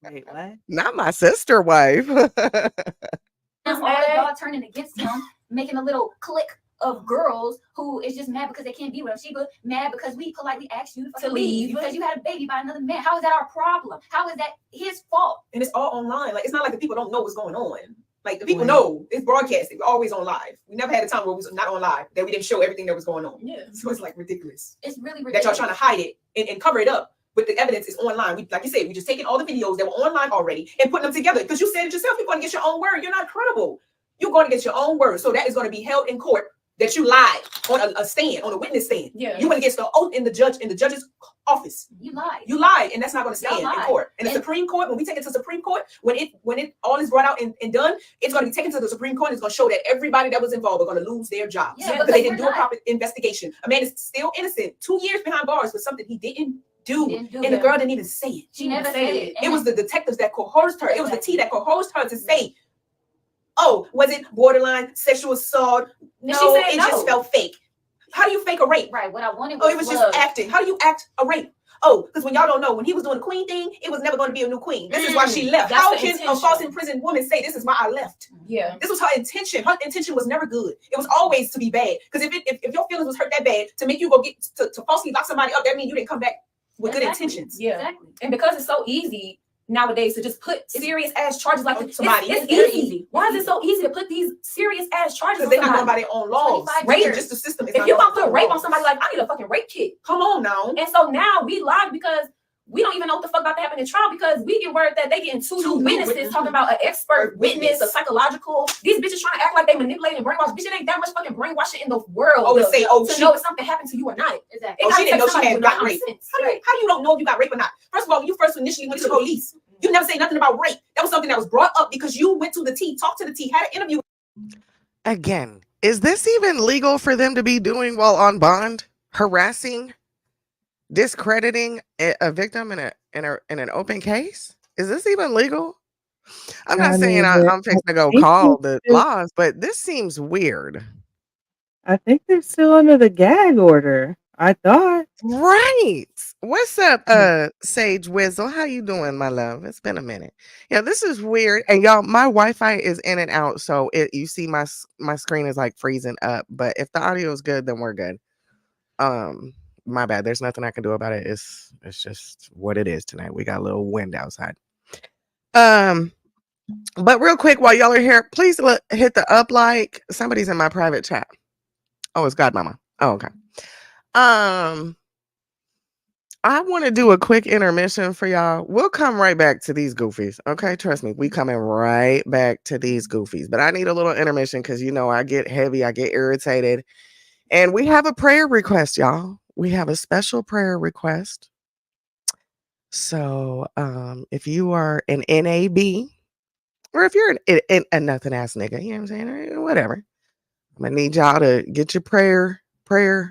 Wait, what? Not my sister wife. all of y'all turning against him, making a little clique of girls who is just mad because they can't be with him. She was mad because we politely asked you to leave because you had a baby by another man. How is that our problem? How is that his fault? And it's all online. Like, it's not like the people don't know what's going on. Like, the people Right. know it's broadcasted. We're always on live. We never had a time where we was not on live, that we didn't show everything that was going on. Yeah. So it's like ridiculous It's really that ridiculous. y'all trying to hide it and cover it up. But the evidence is online. We, like you said, we just taking all the videos that were online already and putting them together. Because you said it yourself, you're going to get your own word. You're not credible. You're going to get your own word. So that is going to be held in court that you lied on a stand, on a witness stand. Yeah. You went against the oath in the judge's office. You lied. You lied, and that's not going to stand Y'all in lied. court. And the And- Supreme Court, when we take it to Supreme Court, when it all is brought out and done, it's going to be taken to the Supreme Court. And it's going to show that everybody that was involved are going to lose their jobs Yeah, because because they didn't do we're a proper investigation. A man is still innocent, 2 years behind bars for something he didn't do, Didn't do and the it. girl didn't even say it. She never said said it. it. It was the detectives that coerced her. It was the Exactly. T that coerced her to say, "Oh, was it borderline sexual assault?" No, she said it no. just felt fake. How do you fake a rape? Right. What I wanted Oh, was it was love. just acting. How do you act a rape? Oh, because when y'all don't know, when he was doing the queen thing, it was never going to be a new queen. This is why she left. That's How the can a intention. false imprisoned woman say this is why I left? Yeah. This was her intention. Her intention was never good. It was always to be bad. Because if your feelings was hurt that bad to make you go get to falsely lock somebody up, that means you didn't come back with good Exactly. intentions. Yeah. Exactly. And because it's so easy nowadays to just put serious ass charges like this, Somebody. it's Very easy. easy. Why is it so easy to put these serious ass charges Because on they're not going somebody? by their own laws. 25 Rape, years. just the system. Is If not you going gonna put by rape laws. on somebody, like, I need a fucking rape kit. Come on now. And so now we live because we don't even know what the fuck about to happen in trial because we get word that they getting two new witnesses talking about an expert witness, a psychological. These bitches trying to act like they manipulating and brainwash. Bitch, it ain't that much fucking brainwashing in the world. Oh, to say, oh, to she, know if something happened to you or not. Exactly. oh, gotta she didn't take know she somebody had with no got common raped. sense. How do you don't know if you got raped or not? First of all, when you first initially went to the police, you never say nothing about rape. That was something that was brought up because you went to the T, talked to the T, had an interview. Again, is this even legal for them to be doing while on bond? Harassing, discrediting a victim in an open case? Is this even legal? I'm not saying I'm fixing to go call the laws, but this seems weird. I think they're still under the gag order. I thought. Right. What's up, Sage Wizzle? How you doing, my love? It's been a minute. Yeah, this is weird. And y'all, my Wi-Fi is in and out, so you see my screen is like freezing up. But if the audio is good, then we're good. My bad. There's nothing I can do about it. It's just what it is tonight. We got a little wind outside. But real quick, while y'all are here, please hit the up like. Somebody's in my private chat. Oh, it's Godmama. Oh, okay. Um, I want to do a quick intermission for y'all. We'll come right back to these goofies. Okay, trust me, we coming right back to these goofies. But I need a little intermission because I get heavy, I get irritated, and we have a prayer request, y'all. We have a special prayer request. So, if you are an NAB, or if you're a nothing ass nigga, you know what I'm saying, or whatever, I'm gonna need y'all to get your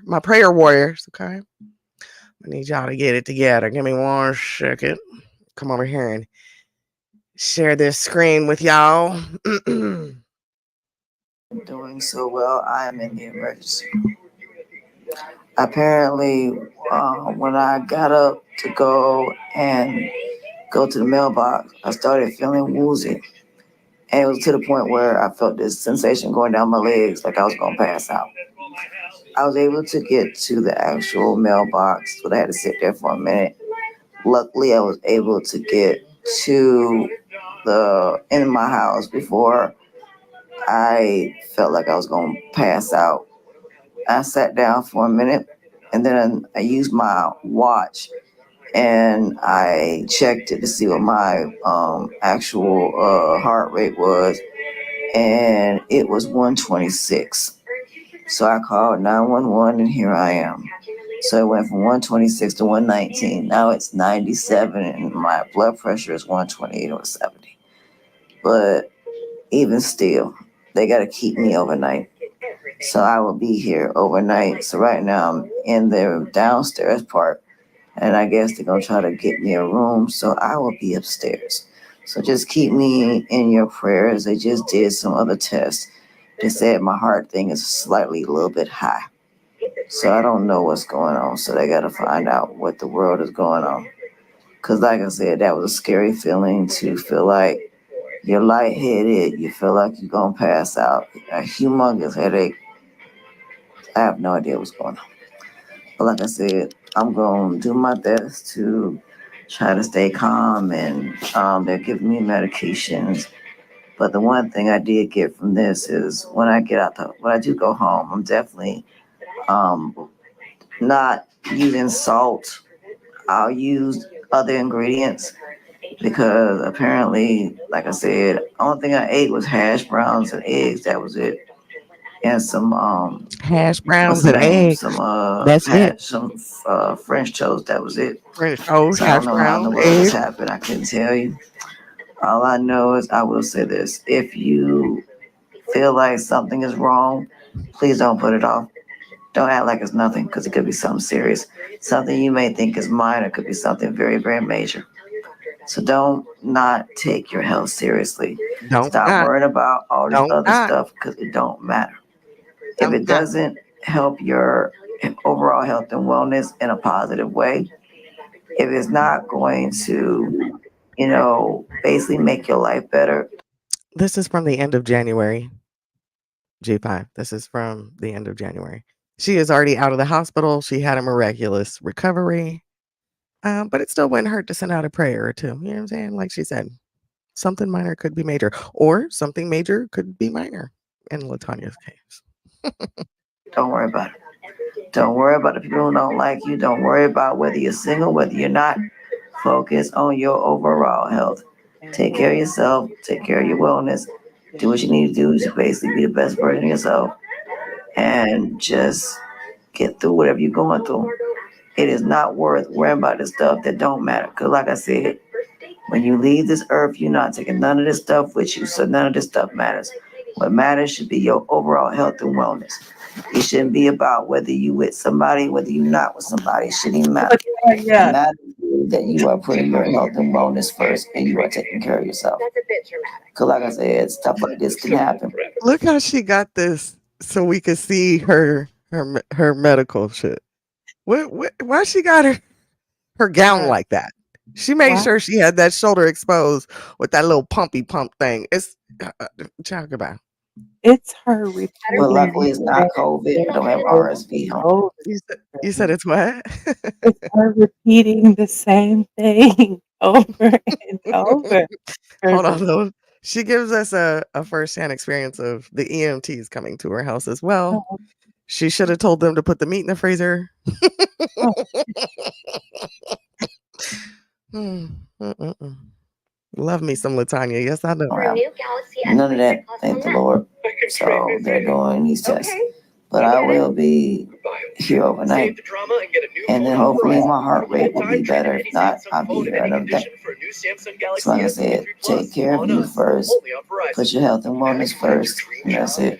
my prayer warriors. Okay, I need y'all to get it together. Give me 1 second. Come over here and share this screen with y'all. Doing so well, I am in the emergency. Apparently, when I got up to go to the mailbox, I started feeling woozy. And it was to the point where I felt this sensation going down my legs like I was going to pass out. I was able to get to the actual mailbox, but I had to sit there for a minute. Luckily, I was able to get to the end of my house before I felt like I was going to pass out. I sat down for a minute and then I used my watch and I checked it to see what my actual heart rate was, and it was 126. So I called 911 and here I am. So it went from 126 to 119. Now it's 97 and my blood pressure is 128 or 70. But even still, they got to keep me overnight. So I will be here overnight. So right now I'm in the downstairs part, and I guess they're gonna try to get me a room. So I will be upstairs. So just keep me in your prayers. They just did some other tests. They said my heart thing is slightly a little bit high. So I don't know what's going on. So they gotta find out what the world is going on. Cause like I said, that was a scary feeling to feel like you're lightheaded. You feel like you're gonna pass out. A humongous headache. I have no idea what's going on. But like I said, I'm going to do my best to try to stay calm, and they're giving me medications. But the one thing I did get from this is when I do go home, I'm definitely um, not using salt. I'll use other ingredients because apparently, like I said, only thing I ate was hash browns and eggs. That was it, and some Hash what's browns the and name? eggs. That's it. Some French toast. That was it. French toast, So I don't hash know how in the browns, world this eggs. happened. I couldn't tell you. All I know is I will say this: if you feel like something is wrong, please don't put it off. Don't act like it's nothing because it could be something serious. Something you may think is minor could be something very, very major. So don't not take your health seriously. Don't Stop not. worrying about all this Don't other not. stuff because it don't matter. If Don't it not. doesn't help your overall health and wellness in a positive way, if it's not going to, basically make your life better. This is from the end of January, G5. This is from the end of January. She is already out of the hospital. She had a miraculous recovery. But it still wouldn't hurt to send out a prayer or two. You know what I'm saying? Like she said, something minor could be major, or something major could be minor in Latanya's case. Don't worry about it. Don't worry about the people who don't like you. Don't worry about whether you're single, whether you're not. Focus on your overall health. Take care of yourself. Take care of your wellness. Do what you need to do to basically be the best version of yourself, and just get through whatever you're going through. It is not worth worrying about the stuff that don't matter. Cause like I said, when you leave this earth, you're not taking none of this stuff with you. So none of this stuff matters. What matters should be your overall health and wellness. It shouldn't be about whether you with somebody, whether you're not with somebody. It shouldn't even matter. It Yeah. matters that you are putting your health and wellness first and you are taking care of yourself. Cause like I said, stuff like this can happen. Look how she got this so we could see her medical shit. Why she got her gown like that? She made Why? sure she had that shoulder exposed with that little pumpy pump thing. It's talk about. It's her But repeating luckily it's not the COVID. same I don't have thing RSV. over You said and it's what? it's her repeating the same thing over and over. Hold Her on, though. She gives us a firsthand experience of the EMTs coming to her house as well. Oh, She should have told them to put the meat in the freezer. oh, Mm. Love me some lasagna. Yes, I do. None of that, thank the Lord. So they're doing these tests. But I will be here overnight. And then hopefully my heart rate will be better. If not, I'll be here another day. So like I said, take care of you first. Put your health and wellness first. And that's it.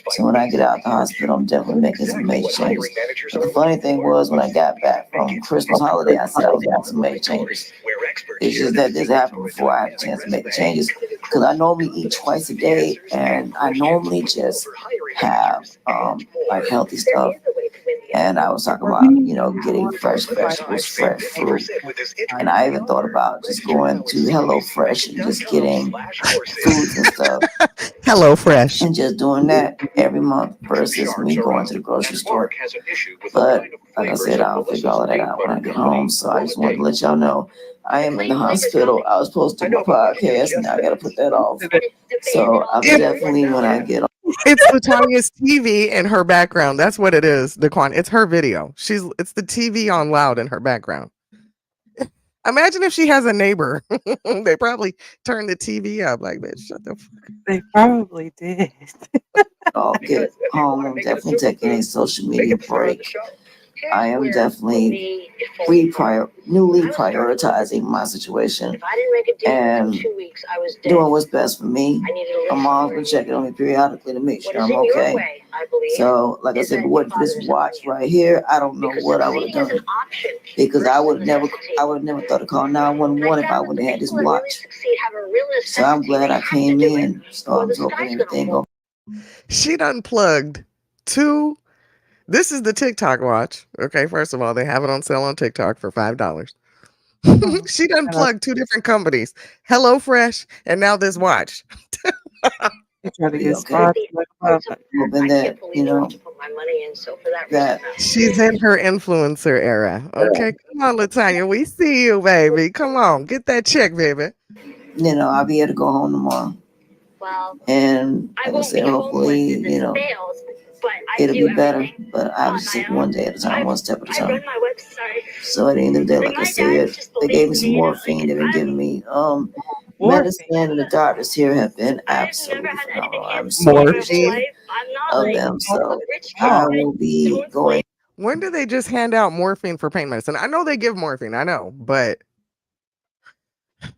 So when I get out the hospital, I'm definitely making some major changes. But the funny thing was when I got back from Christmas holiday, I said I was making some major changes. It's just that this happened before I had a chance to make the changes. Because I normally eat twice a day and I normally just have like healthy stuff. And I was talking about, getting fresh vegetables, fresh fruit. And I even thought about just going to HelloFresh and just getting foods and stuff. HelloFresh. And just doing that every month versus me going to the grocery store. But like I said, I'll figure all of that out when I get home. So I just wanted to let y'all know I am in the hospital. I was supposed to do my podcast and now I got to put that off. So I'm definitely when I get It's Latanya's TV in her background. That's what it is, Daquan. It's her video. It's the TV on loud in her background. Imagine if she has a neighbor. They probably turn the TV up like, bitch, shut the fuck up. they probably did. I'll get home. I'm definitely taking a social media break. I am definitely newly prioritizing my situation and doing what's best for me. My mom's been checking on me periodically to make sure I'm okay. So, like I said, if it wasn't for this watch right here, I don't know what I would have done. Because I would have never thought to call 911 if I wouldn't have had this watch. So I'm glad I came in. So I'm hoping everything. She done plugged two. This is the TikTok watch. Okay, first of all, they have it on sale on TikTok for $5. She done plugged two different companies, HelloFresh and now this watch. You try to get Okay. started. Hoping that, that She's in her influencer era. Okay, come on, Latanya. We see you, baby. Come on, get that check, baby. I'll be able to go home tomorrow. And like I said, hopefully, it'll be better. But I was sick one day at a time, one step at a time. So at the end of the day, like I said, they gave me some morphine. They've been giving me medicine, and the doctors here have been absolutely phenomenal. I'm so appreciative of them. So I will be going. When do they just hand out morphine for pain medicine? I know they give morphine, I know, but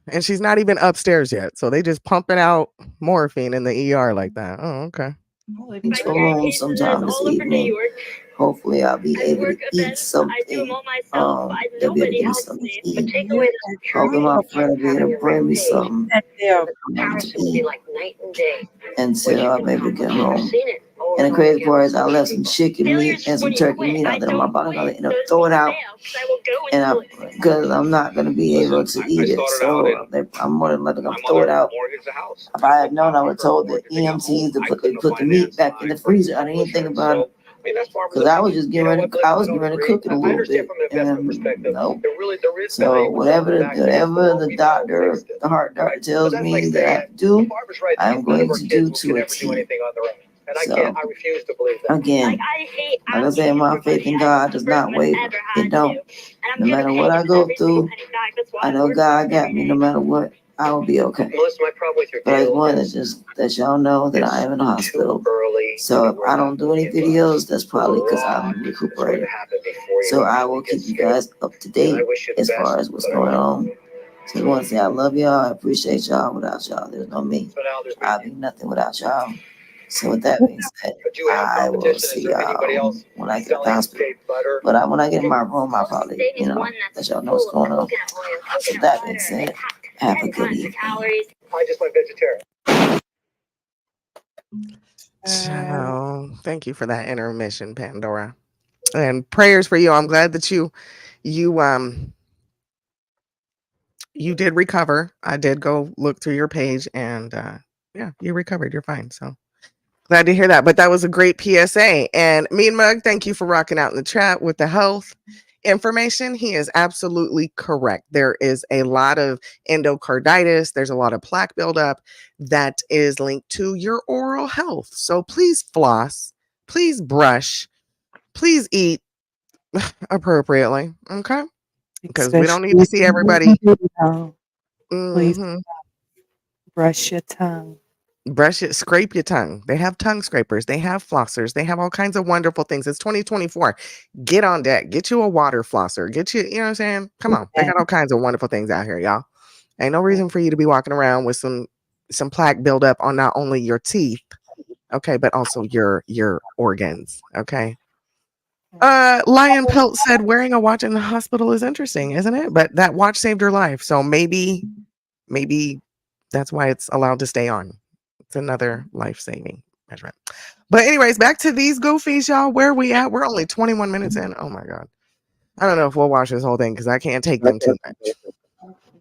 and she's not even upstairs yet. So they just pumping out morphine in the ER like that. Oh, okay. Into a room sometime this evening. Hopefully I'll be able to eat something. They'll be able to give me something to eat. Hopefully my friend will be able to bring me something to eat until I'm able to get home. And the crazy part is I left some chicken meat and some turkey meat out there in my bottle. I end up throwing out, and because I'm not gonna be able to eat it, so I'm more than likely gonna throw it out. If I had known, I would have told the EMTs to put the meat back in the freezer. I didn't even think about it. Because I was just getting ready to cook it a little bit, and no. So whatever the doctor, the heart doctor tells me that I have to do, I'm going to do to a T. So again, like I said, my faith in God does not waver. It don't. No matter what I go through, I know God got me. No matter what, I will be okay. But I just wanted to just let y'all know that I am in the hospital. So if I don't do any videos, that's probably because I'm recuperating. So I will keep you guys up to date as far as what's going on. So I want to say I love y'all. I appreciate y'all. Without y'all, there's no me. I'll be nothing without y'all. So with that being said, I will see y'all when I get to the hospital. But when I get in my room, I'll probably, let y'all know what's going on. So that being said, have a good evening. I just went vegetarian. So thank you for that intermission, Pandora. And prayers for you. I'm glad that you did recover. I did go look through your page and yeah, you recovered. You're fine. So glad to hear that. But that was a great PSA. And Mean Mug, thank you for rocking out in the chat with the health. information, he is absolutely correct. There is a lot of endocarditis, there's a lot of plaque buildup that is linked to your oral health. So please floss, please brush, please eat appropriately. Okay. Because we don't need to see everybody. Please Mhm. brush your tongue. Brush it, scrape your tongue. They have tongue scrapers, they have flossers, they have all kinds of wonderful things. It's 2024. Get on deck. Get you a water flosser. Get you, you know what I'm saying? Come on. They got all kinds of wonderful things out here, y'all. Ain't no reason for you to be walking around with some plaque buildup on not only your teeth, okay, but also your organs. Okay. Lion Pelt said wearing a watch in the hospital is interesting, isn't it? But that watch saved her life. So maybe that's why it's allowed to stay on. It's another life-saving measurement. But anyways, back to these goofies, y'all. Where are we at? We're only 21 minutes in. Oh my God. I don't know if we'll watch this whole thing because I can't take them too much.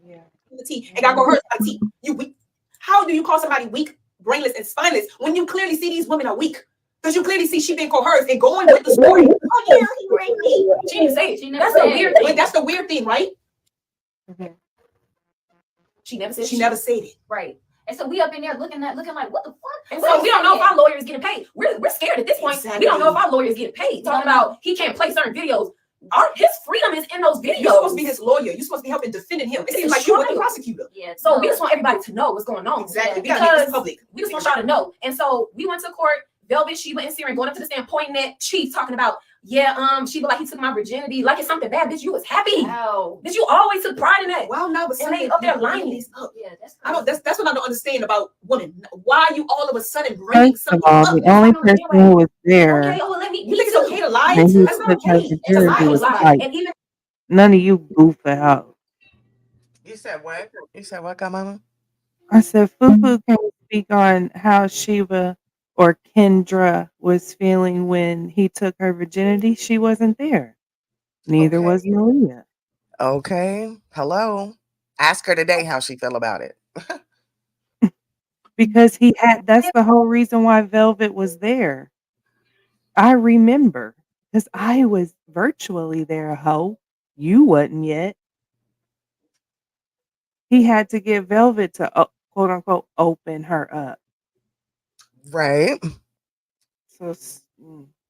Yeah. The T and got go hurt my T. You weak. How do you call somebody weak, brainless, and spineless when you clearly see these women are weak? Because you clearly see she been coerced and going with the story. Oh yeah, he raped me. She didn't say it. She never That's the said weird it. thing. Wait, that's the weird thing, right? Mhm. She never said She never said it. Right. And so we up in there looking like, what the fuck? And so we don't know if our lawyer is getting paid. We're scared at this point. Exactly. We don't know if our lawyer is getting paid. Talking about he can't play certain videos. His freedom is in those videos. You're supposed to be his lawyer. You're supposed to be helping defending him. It seems like you were the prosecutor. Yeah. So we just want everybody to know what's going on. Exactly. We Yeah, gotta make this because public. we just want y'all to know. And so we went to court. Velvet, Sheba, and Syrian going up to the stand, pointing at Chief, talking about, Sheba, like he took my virginity, like it's something bad. Bitch, you was happy. Wow. Bitch, you always took pride in that. Well, no, but And they up there lying. Yeah, that's I don't. That's what I don't understand about women. Why are you all of a sudden bringing First of something all, up? the only person who was there Okay, oh, let me. You think it's okay to lie? and who That's not took her okay. It's a lie, virginity it's was a lie. like, And even none of you goof out. You said what? You said what, Godmama? I said, Fufu can speak on how Sheba or Kendra was feeling when he took her virginity. She wasn't there. Neither Okay. was Malia. Okay. Hello. Ask her today how she feel about it. Because that's the whole reason why Velvet was there. I remember because I was virtually there, ho. You wasn't yet. He had to get Velvet to quote unquote open her up. Right. So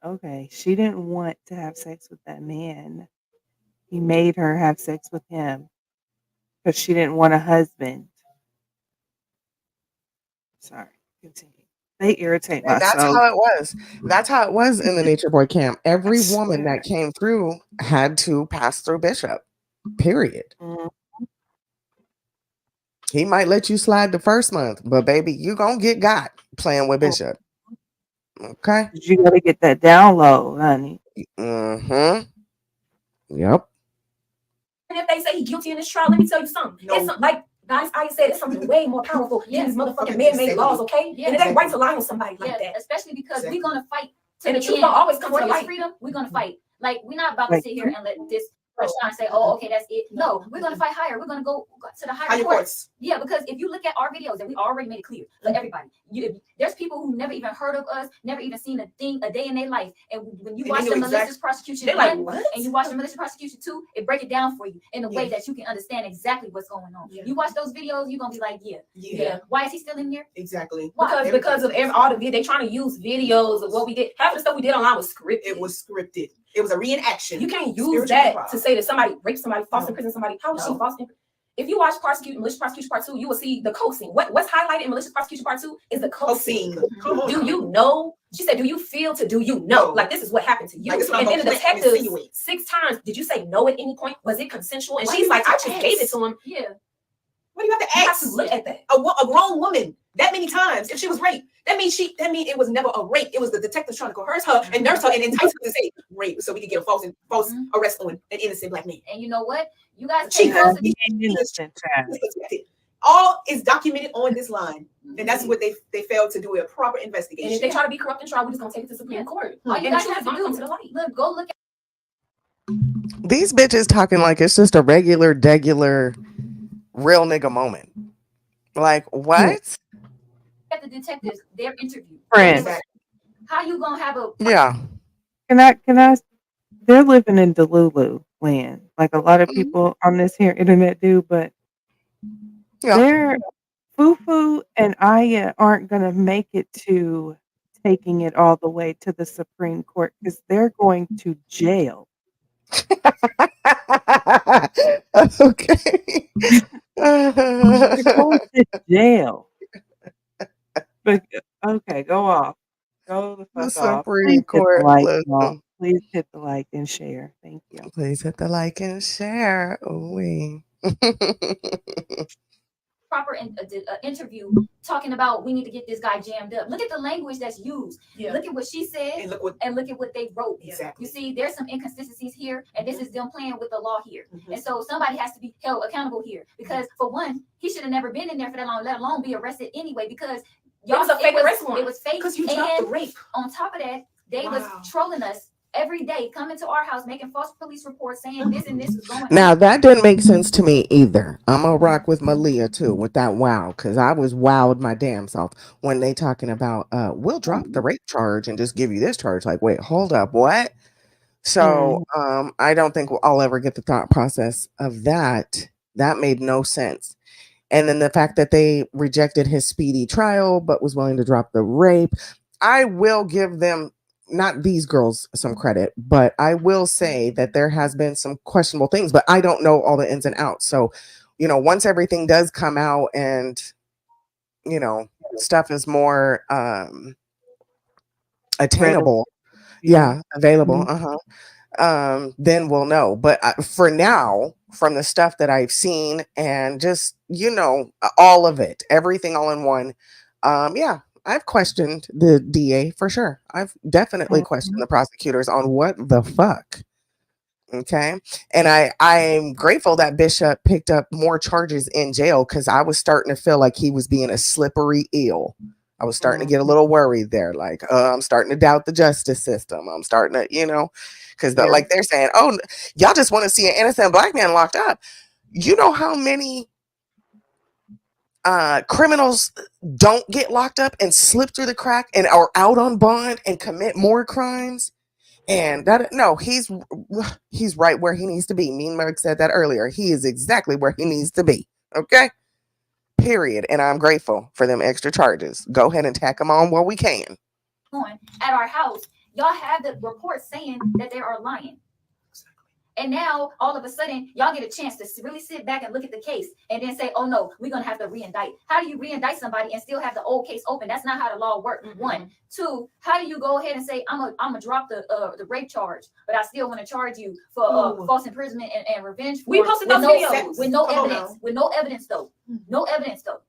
okay, she didn't want to have sex with that man. He made her have sex with him because she didn't want a husband. Sorry, continue. They irritate my And that's soul. how it was. That's how it was in the Nature Boy camp. Every I woman swear. that came through had to pass through Bishop. Period. Mm. He might let you slide the first month, but baby, you gonna get got playing with Bishop. Okay. You got to get that download, honey. Mm-hmm. Yep. And if they say he's guilty in this trial, let me tell you something. No. It's like guys, I said it's something way more powerful than these motherfucking man-made laws, okay? Yeah. And it ain't right to lie on somebody like Yeah, that. especially because Exactly. we're gonna fight to And the the truth end. don't always come For to his light. freedom, we're gonna fight. Like we're not about to Like, sit here and let this person and say, "Oh, okay, that's it." No, we're gonna fight higher. We're gonna go to the higher Higher courts. courts. Yeah, because if you look at our videos, and we already made it clear for everybody, there's people who never even heard of us, never even seen a day in their life, and when you And watch they the knew malicious prosecution They're like, one, what? and you watch the malicious prosecution 2, it break it down for you in a way Yeah. that you can understand exactly what's going on. Yeah. You watch those videos, you're gonna be like, yeah. Yeah. Why is he still in there? Exactly. Why? Because of all the they trying to use videos of what we did. Half of the stuff we did online was scripted. It was scripted. It was a reenaction. You can't use Spiritual that improv. to say that somebody raped somebody, false No. imprisoned somebody. How was she No. false imprisoned? If you watch malicious prosecution part 2, you will see the coaxing. What's highlighted in malicious prosecution part 2 is the coaxing. Coaxing. Come on. Do you know? She said, do you feel to do you know? No. Like this is what happened to you. Like, it's not and then the gonna plant and detective insinuate. 6 times, did you say no at any point? Was it consensual? And Why she's you like, I have to just ask? gave it to him. Yeah. What do you have to You have ask? to look at that. A grown woman that many times, if she was raped, that means it was never a rape. It was the detectives trying to coerce her and nurse her and entice her to say rape so we could get a false arrest on an innocent black man. And you know what? You guys She can't close He it. ain't innocent, child. All is documented on this line, and that's what they failed to do a proper investigation. And if they try to be corrupt in trial, we're just gonna take it to Supreme Court. All you And the guys truth have is to gonna come do, to the light. look, go look at These bitches talking like it's just a regular, degular, real nigga moment. Like what? the detectives, their interview. Friends. How you gonna have a Yeah. Can I? They're living in Delulu. land, like a lot of people on this here internet do, but Yeah. they're Fufu and Aya aren't gonna make it to taking it all the way to the Supreme Court because they're going to jail. Okay. They're going to jail. But okay, go off. Go the The fuck off. Please Supreme hit the Court. like, y'all. Listen, Please hit the like and share. Thank you. please hit the like and share. Ooh-wee. Proper interview talking about we need to get this guy jammed up. Look at the language that's used. Yeah. Look at what she said And look what and look at what they wrote. exactly. You see, there's some inconsistencies here, and this is them playing with the law here. Mhm. And so somebody has to be held accountable here because, for one, he should have never been in there for that long, let alone be arrested anyway. Because It was a fake arrest warrant. It was fake. Because you dropped the And rape. on top of that, they was Wow. trolling us every day, coming to our house, making false police reports, saying this and this was going on. Now that didn't make sense to me either. I'm gonna rock with Malia too with that wow, because I was wowed my damn self when they talking about we'll drop the rape charge and just give you this charge. Like, wait, hold up, what? So I don't think I'll ever get the thought process of that. That made no sense. And then the fact that they rejected his speedy trial but was willing to drop the rape. I will give them, not these girls, some credit, but I will say that there has been some questionable things, but I don't know all the ins and outs. So, once everything does come out and, stuff is more attainable, available, then we'll know. But for now, from the stuff that I've seen and just, all of it, everything all in one, I've questioned the DA for sure. I've definitely questioned the prosecutors on what the fuck. Okay. And I'm grateful that Bishop picked up more charges in jail because I was starting to feel like he was being a slippery eel. I was starting to get a little worried there. Like, I'm starting to doubt the justice system. I'm starting to, because like they're saying, oh, y'all just want to see an innocent black man locked up. You know how many criminals don't get locked up and slip through the crack and are out on bond and commit more crimes? And he's right where he needs to be. Mean Merc said that earlier. He is exactly where he needs to be. Okay. Period. And I'm grateful for them extra charges. Go ahead and tack them on while we can. At our house, y'all have the report saying that they are lying. And now, all of a sudden, y'all get a chance to really sit back and look at the case and then say, oh, no, we're going to have to re-indict. How do you re-indict somebody and still have the old case open? That's not how the law works. Mm-hmm. 1. 2, how do you go ahead and say, I'm gonna drop the rape charge, but I still want to charge you for false imprisonment and revenge? We posted those videos. With no evidence. With no evidence, though. No evidence, though.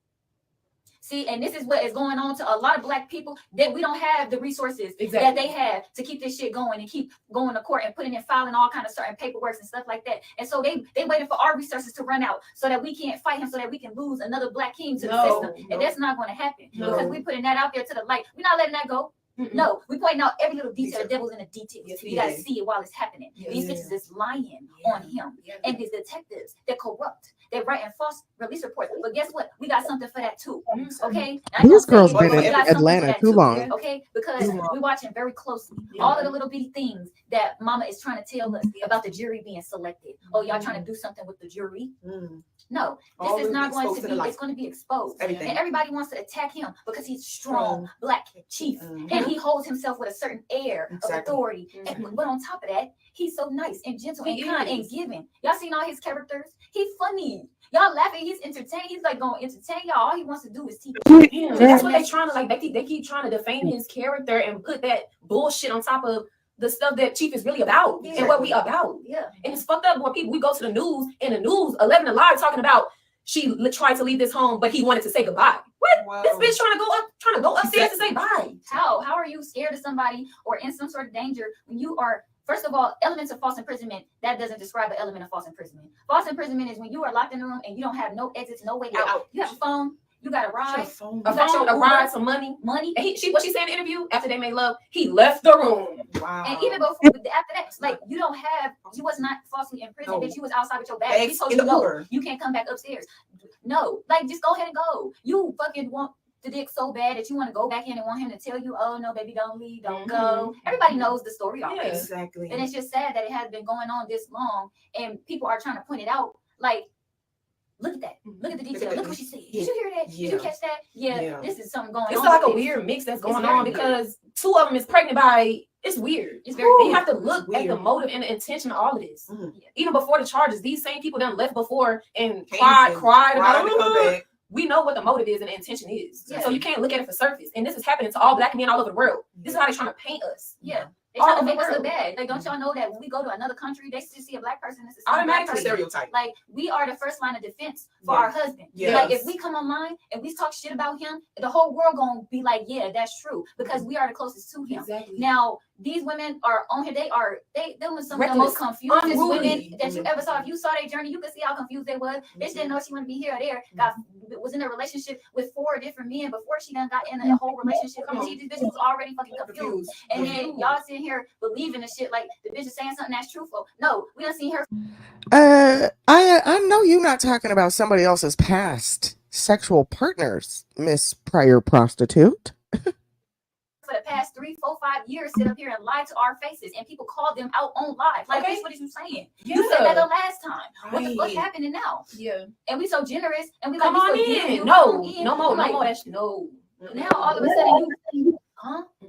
See, and this is what is going on to a lot of black people, that we don't have the resources that they have to keep this shit going and keep going to court and putting in filing all kind of certain paperwork and stuff like that. And so they waiting for our resources to run out so that we can't fight him, so that we can lose another black king to the system. And that's not going to happen because we're putting that out there to the light. We're not letting that go. No, we're pointing out every little detail. The devil's in the details. You got to see it while it's happening. These bitches is lying on him. And these detectives, they're corrupt. They're writing false release reports. But guess what? We got something for that too. Okay? These girls been in Atlanta too long. Okay? Because we're watching very closely. All of the little bitty things that mama is trying to tell us about the jury being selected. Oh, y'all trying to do something with the jury? No, this is not going to be, it's going to be exposed. Everything. And everybody wants to attack him because he's strong, black chief. And he holds himself with a certain air of authority. But on top of that, he's so nice and gentle and kind and giving. Y'all seen all his characters? He's funny. Y'all laughing, he's entertained. He's like going to entertain y'all. All he wants to do is teach. That's what they trying to, like, they keep trying to defame his character and put that bullshit on top of the stuff that Chief is really about and what we about. And it's fucked up when people, we go to the news, and the news 11 Alive talking about she tried to leave this home, but he wanted to say goodbye. What? Wow. This bitch trying to go upstairs to say bye. How are you scared of somebody or in some sort of danger when you are? First of all, elements of false imprisonment, that doesn't describe an element of false imprisonment. False imprisonment is when you are locked in a room and you don't have no exits, no way out. You have a phone. You got a ride, a ride, some money. And what she said in the interview after they made love, he left the room. Wow. And even before, after that, like, you don't have, you was not falsely imprisoned, bitch. You was outside with your bag. We told you no, you can't come back upstairs. No, like, just go ahead and go. You fucking want the dick so bad that you want to go back in and want him to tell you, oh no, baby, don't leave, don't go. Everybody knows the story already. Exactly. And it's just sad that it has been going on this long, and people are trying to point it out. Like, look at that. Look at the detail. Look what she said. Did you hear that? Did you catch that? Yeah. This is something going on. It's like a weird mix that's going on because two of them is pregnant by. It's weird. It's very. And you have to look at the motive and the intention of all of this. Even before the charges, these same people done left before and cried about it. We know what the motive is and the intention is. So you can't look at it for surface. And this is happening to all black men all over the world. This is how they're trying to paint us. They trying to make us look bad. Like, don't y'all know that when we go to another country, they still see a black person as a automatic stereotype. Like, we are the first line of defense for our husband. Like, if we come online and we talk shit about him, the whole world gonna be like, yeah, that's true, because we are the closest to him. Now, these women are on here. They were some of the most confused women that you ever saw. If you saw their journey, you could see how confused they was. Bitch didn't know she wanted to be here or there. Was in a relationship with 4 different men before she done got in a whole relationship. These bitches was already fucking confused. And then y'all sitting here believing the shit like the bitch is saying something that's truthful. No, we done seen her. I know you're not talking about somebody else's past sexual partners, Miss Prior Prostitute. For the past 3, 4, 5 years, sit up here and lie to our faces, and people call them out on live. Like, bitch, what is you saying? You said that the last time. What the fuck happening now? And we so generous, and we come like, on in. No more. No. Now all of a sudden you,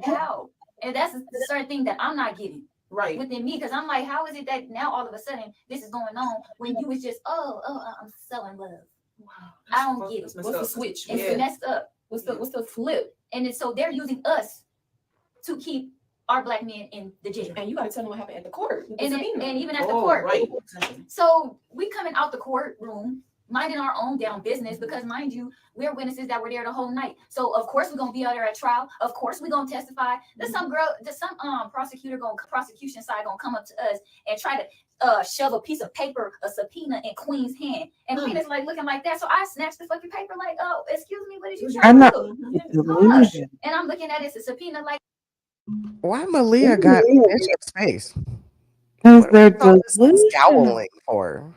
how? And that's a certain thing that I'm not getting within me, because I'm like, how is it that now all of a sudden this is going on when you was just I'm selling love? Wow, I don't get it. What's the switch? It's messed up. What's the flip? And so they're using us to keep our black men in the jail. And you got to tell them what happened at the court. And even at the court. So we coming out the courtroom, minding our own damn business, because mind you, we're witnesses that were there the whole night. So of course we're gonna be out there at trial. Of course we're gonna testify. There's some prosecution side gonna come up to us and try to shove a piece of paper, a subpoena in Queen's hand. And Queen is like looking like that. So I snatched the fucking paper like, oh, excuse me, what did you try to do? And I'm looking at it, it's a subpoena like, why Malia got Bishop's face? Because they're delusional. Scowling for.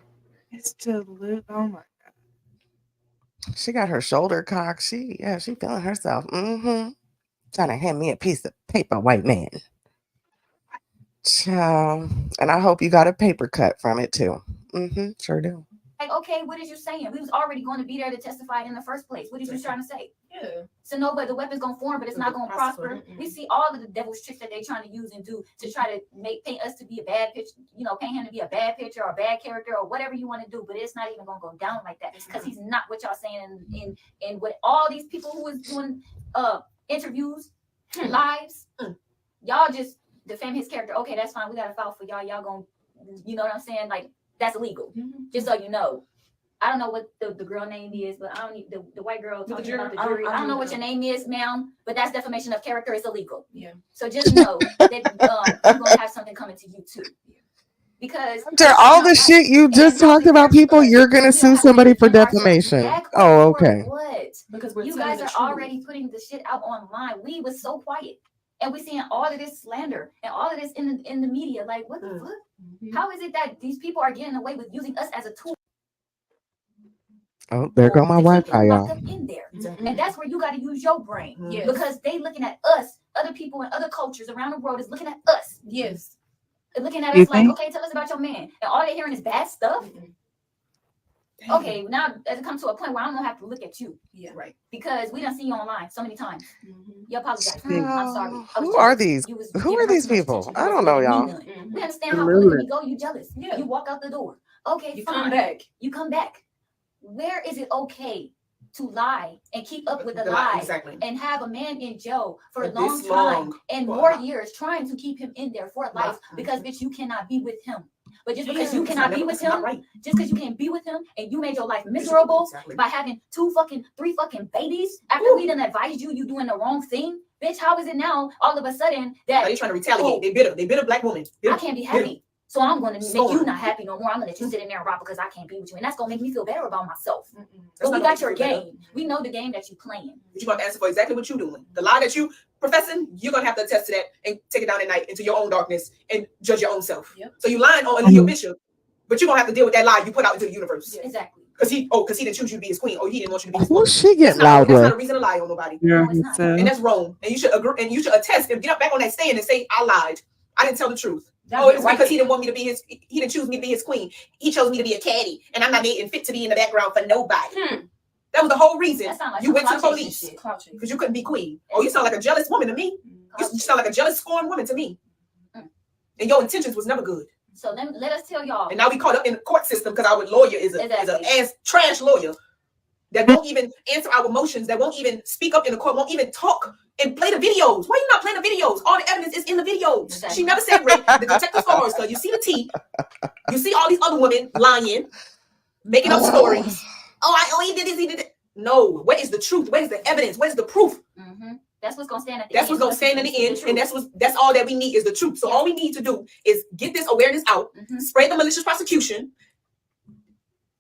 It's delusional. Oh my god. She got her shoulder cocked. She feeling herself. Trying to hand me a piece of paper, white man. Child. And I hope you got a paper cut from it too. Sure do. Like, okay, what is you saying? We was already going to be there to testify in the first place. What is you trying to say? So no, but the weapon's gonna form, but it's not gonna prosper. We see all of the devil's tricks that they're trying to use and do to try to paint us to be a bad picture, paint him to be a bad picture or a bad character or whatever you want to do. But it's not even gonna go down like that, because he's not what y'all saying in with all these people who was doing interviews, lives. Y'all just defame his character. Okay, that's fine. We got to file for y'all. Y'all gonna, you know what I'm saying? Like, that's illegal. Just so you know. I don't know what the girl name is, but I don't need the white girl talking about the jury. I don't know what your name is, ma'am, but that's defamation of character. It's illegal. So just know that you're gonna have something coming to you too. Because after all the shit you just talked about, people, you're gonna sue somebody for defamation. Oh, okay. What? Because you guys are already putting the shit out online. We was so quiet. And we're seeing all of this slander and all of this in the media. Like, what the fuck? How is it that these people are getting away with using us as a tool? Oh, there go my Wi-Fi, y'all. In there. And that's where you got to use your brain. Because they looking at us, other people in other cultures around the world is looking at us. They're looking at us like, okay, tell us about your man. And all they're hearing is bad stuff. Okay, now it comes to a point where I'm gonna have to look at you. Because we done seen you online so many times. You apologize. I'm sorry. Who are these? Who are these people? I don't know, y'all. We understand how polygamy go. You jealous. You walk out the door. Okay, you fine. You come back. Where is it okay to lie and keep up with the lies and have a man in jail for a long time and more years trying to keep him in there for life because bitch, you cannot be with him. But just because you cannot be with him, just because you can't be with him and you made your life miserable by having 3 fucking babies after we done advised you doing the wrong thing, bitch, how is it now all of a sudden that they're trying to retaliate? They bitter black woman. I can't be happy. So I'm going to make you not happy no more. I'm going to let you sit in there and rock because I can't be with you. And that's going to make me feel better about myself. But we got your game. We know the game that you're playing. But you're going to answer for exactly what you're doing. The lie that you professing, you're going to have to attest to that and take it down at night into your own darkness and judge your own self. So you lying on Aaliyah Bishop, but you're going to have to deal with that lie you put out into the universe. Exactly. Because he didn't choose you to be his queen, or he didn't want you to be his woman. Who's she That's getting loud not a with? reason to lie on nobody. Yeah, No, it's not. And that's wrong. And you should agree, and you should attest and get up back on that stand and say, I lied. I didn't tell the truth. That's Oh, it was right. because he didn't want me to be his. He didn't choose me to be his queen. He chose me to be a caddy, and I'm not made and fit to be in the background for nobody. That was the whole reason That sound like you some went to the clout chasing police shit. Clout chasing. because you couldn't be queen. Oh, you sound like a jealous woman to me. You sound like a jealous, scorned woman to me. And your intentions was never good. So let us tell y'all. And now we caught up in the court system because our lawyer is a Exactly. ass trash lawyer that won't even answer our motions, that won't even speak up in the court, won't even talk and play the videos. Why are you not playing the videos? All the evidence is in the videos. Exactly. She never said rape. The detective saw her. You see the tea. You see all these other women lying, making up stories. He did this, he did that. No, what is the truth? What is the evidence? What is the proof? That's what's gonna stand at the That's end. what's gonna stand in the end, and that's all that we need is the truth. So all we need to do is get this awareness out, spread the malicious prosecution,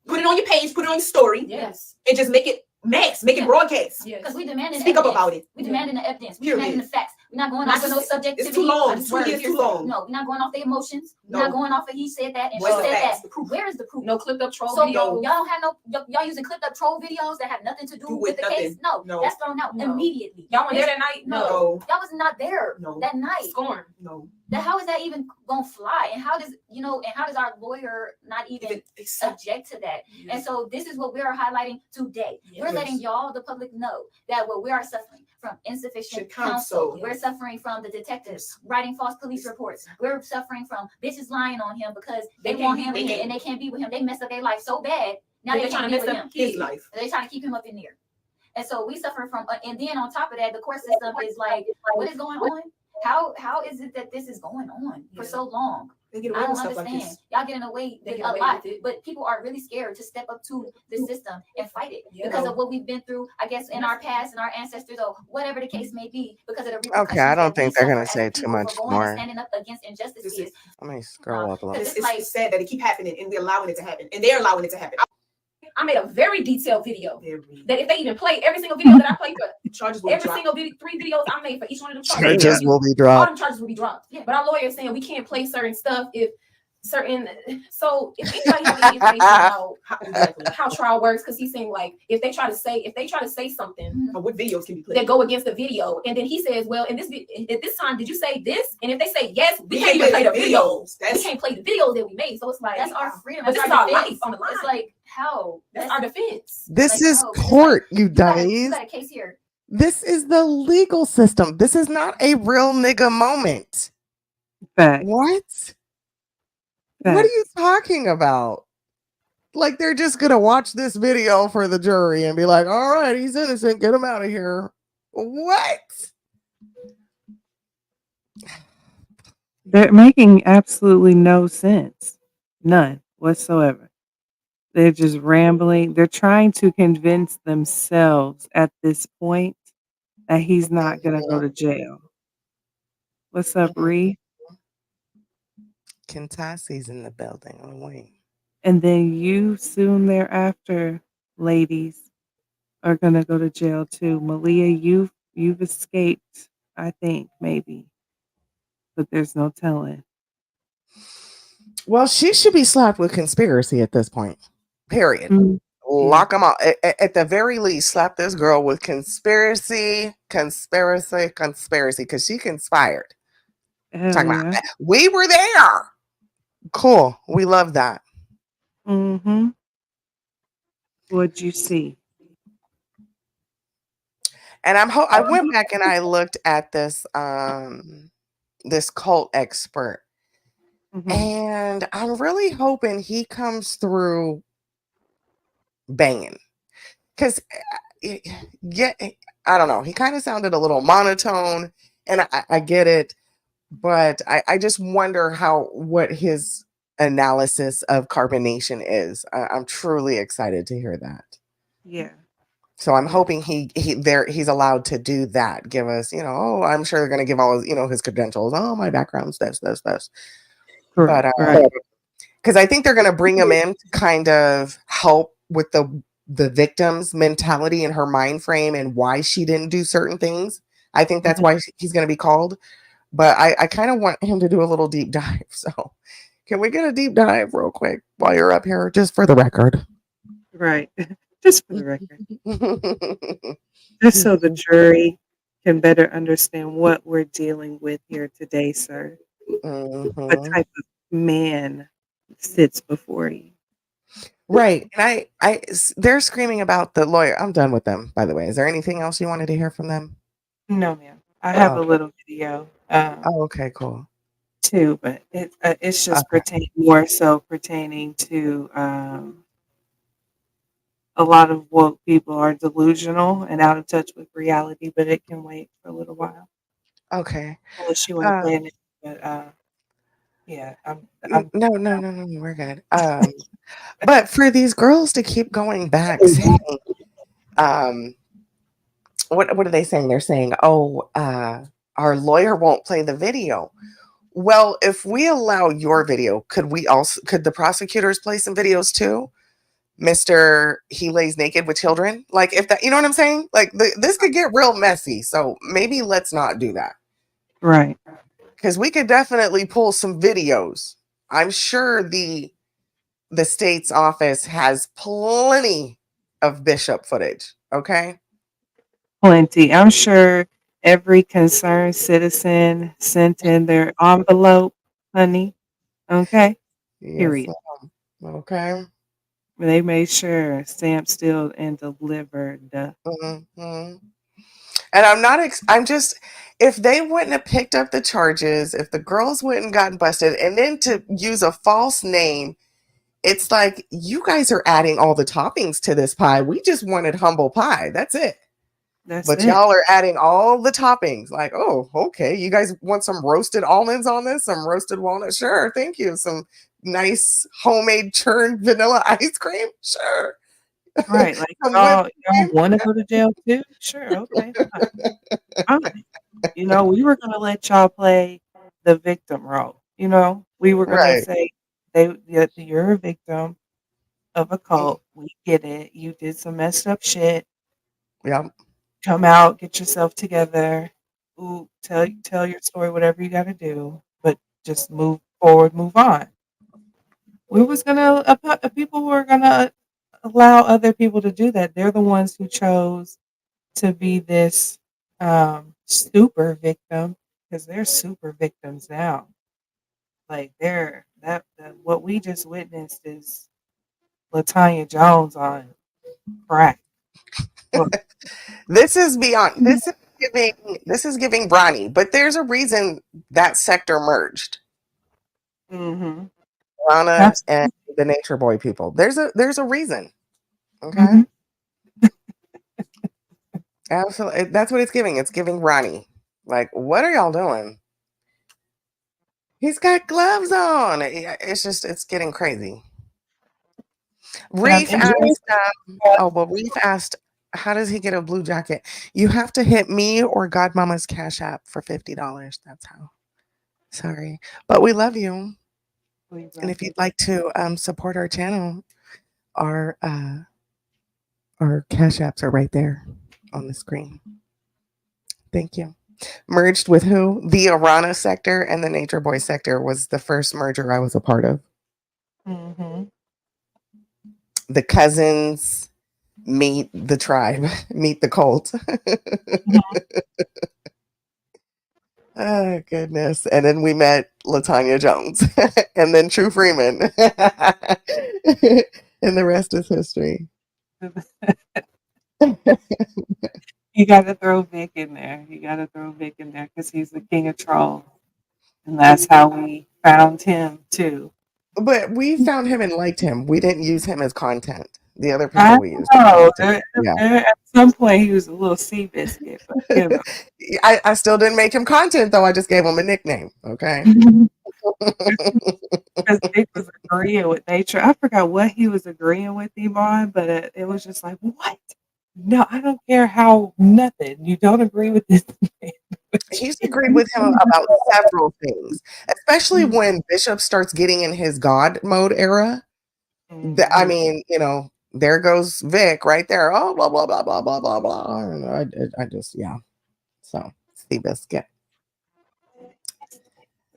put it on your page, put it on your story, Yes. and just make it mass, make it broadcast. Yes. Because we demanding Speak up about it. We demanding the evidence. We Period. demanding the facts. We're not going Not off of no just- subjectivity. It's too long. Just 2 years words. too long. No, we're not going off the emotions. We're No. not going off of he said that and Where's she the said facts, that. the proof? Where is the proof? No clipped up troll So videos. y'all don't have y'all using clipped up troll videos that have nothing to do with the case? No, No. that's thrown out No. immediately. Y'all weren't there that night? No. Y'all was not there No. that night. Scorn. No. How is that even gonna fly? And how does our lawyer not even object to that? And so this is what we are highlighting today. We're Yes. letting y'all, the public, know that what we are suffering from insufficient counsel. Counsel. We're suffering from the detectives writing false police reports. We're suffering from bitches lying on him because they They want can't him be in with it him. and they can't be with him. They messed up their life so bad. Now They're they trying can't to be mess with up him. His life. They're trying to keep him up in there. And so we suffer from, and then on top of that, the court system is like, what is going on? How is it that this is going on for so long? They get I away don't with stuff like understand. this. Y'all getting away They with get a away lot, with it. but people are really scared to step up to the system and fight it Yeah. because of what we've been through, I guess, in our past and our ancestors or whatever the case may be, because of the repercussions. Okay, I don't that we think they're suffer gonna as say a too people much for going and more. standing up against injustices. Let me scroll up a little. It's sad that it keep happening and we're allowing it to happen. And they're allowing it to happen. I made a very detailed video Very- that if they even play every single video that I play for Charges will every drop. single 3 videos I made for each one of them Charges will be all dropped. them charges will be dropped. But our lawyer is saying we can't play certain stuff if certain. So if anybody has any information about how trial works, because he's saying like if they try to say something What videos can be that played? go against the video, and then he says, well, at this time, did you say this? And if they say yes, we We can't even play the videos. We That's can't play the videos that we made. So it's like That's our freedom. But That's this is our defense. life on the line. It's like how That's our defense. This Like, is no, it's court, like, you you dummies. got a case here. This is the legal system. This is not a real nigga moment. Fact. What? Fact. What are you talking about? Like they're just gonna watch this video for the jury and be like, all right, he's innocent, get him out of here. What? They're making absolutely no sense. None whatsoever. They're just rambling. They're trying to convince themselves at this point that he's not going to go to jail. What's up, Ree? Kentassi's in the building. Oh, wait. And then you soon thereafter, ladies, are going to go to jail too. Malia, you've escaped, I think, maybe. But there's no telling. Well, she should be slapped with conspiracy at this point. Period. Mm, Lock them out. At the very least, slap this girl with conspiracy, because she conspired. hell Talking yeah. about we were there. Cool. We love that. Mm-hmm. What'd you see? And I went back and I looked at this this cult expert. Mhm. And I'm really hoping he comes through banging. Because, yeah, I don't know. He kind of sounded a little monotone, and I get it. But I just wonder what his analysis of carbonation is. I'm truly excited to hear that. Yeah. So I'm hoping he's allowed to do that. Give us, I'm sure they're going to give all his, his credentials. Oh, my background's this. Correct. But right. because I think they're going to bring him in to kind of help with the victim's mentality and her mind frame and why she didn't do certain things. I think that's why he's going to be called. But I kind of want him to do a little deep dive. So can we get a deep dive real quick while you're up here, just for the record? Right. Just for the record. Just so the jury can better understand what we're dealing with here today, sir. What Mhm. type of man sits before you? Right. And they're screaming about the lawyer. I'm done with them, by the way. Is there anything else you wanted to hear from them? No, ma'am. I have Oh, a little video, oh, okay, cool. too, but it's just Okay. more so pertaining to, a lot of woke people are delusional and out of touch with reality, but it can wait for a little while. Okay. Unless you wanna Uh, play it, but, yeah, I'm no, no, no, no, no, we're good. But for these girls to keep going back saying, um, what are they saying? They're saying, "Oh, our lawyer won't play the video." Well, if we allow your video, could the prosecutors play some videos too? Mr. He lays naked with children? Like if that, you know what I'm saying? Like this could get real messy. So maybe let's not do that. right. Cuz we could definitely pull some videos. I'm sure the state's office has plenty of bishop footage, okay? Plenty. I'm sure every concerned citizen sent in their envelope, honey, okay? Yes, Period. okay. They made sure stamped, sealed, and delivered. Mhm. And I'm just, if they wouldn't have picked up the charges, if the girls wouldn't gotten busted, and then to use a false name, it's like you guys are adding all the toppings to this pie. We just wanted humble pie. That's it. That's But it. y'all are adding all the toppings. Like, oh, okay. You guys want some roasted almonds on this? Some roasted walnut? Sure. Thank you. Some nice homemade churned vanilla ice cream? Sure. Right. Like Some whipped y'all cream? wanna go to jail too? Sure, okay, fine. You know, we were gonna let y'all play the victim role. You know, we were gonna Right. say you're a victim of a cult. We get it. You did some messed up shit. Yep. Come out, get yourself together. Ooh, tell your story, whatever you got to do, but just move forward, move on. We was gonna people were gonna allow other people to do that. They're the ones who chose to be this super victim because they're super victims now. Like they're that what we just witnessed is Latanya Jones on crack. Look, This is beyond. This is giving Bronny, but there's a reason that sector merged. mm-hmm. Rana and Absolutely. the Nature Boy people. There's a reason. Okay. Mm-hmm. Absolutely. That's what it's giving. It's giving Ronnie. Like, what are y'all doing? He's got gloves on. It's just it's getting crazy. And I'm Reef enjoying. asked, Reef asked, how does he get a blue jacket? You have to hit me or Godmama's Cash App for $50. That's how. Sorry. But we love you. We And love if you. you'd like to support our channel, our uh, our Cash Apps are right there on the screen. Thank you. Merged with who? The Arana sector and the Nature Boy sector was the first merger I was a part of. Mm-hmm. The cousins meet the tribe, meet the cult. Oh goodness! And then we met Latanya Jones, and then True Freeman, and the rest is history. You got to throw Vic in there. You got to throw Vic in there because he's the king of trolls, and that's how we found him too. But we found him and liked him. We didn't use him as content. The other I people we used as know. content. Yeah. At some point, he was a little sea biscuit, but you know. I still didn't make him content though. I just gave him a nickname. Okay. Because Vic was agreeing with nature. I forgot what he was agreeing with him on, but it was just like, what? No, I don't care how nothing. You don't agree with this man. He's agreed with him about several things, especially when Bishop starts getting in his God mode era. I Mhm. mean, there goes Vic right there. Oh, blah blah blah blah blah blah blah. And I just yeah. So Seabiscuit.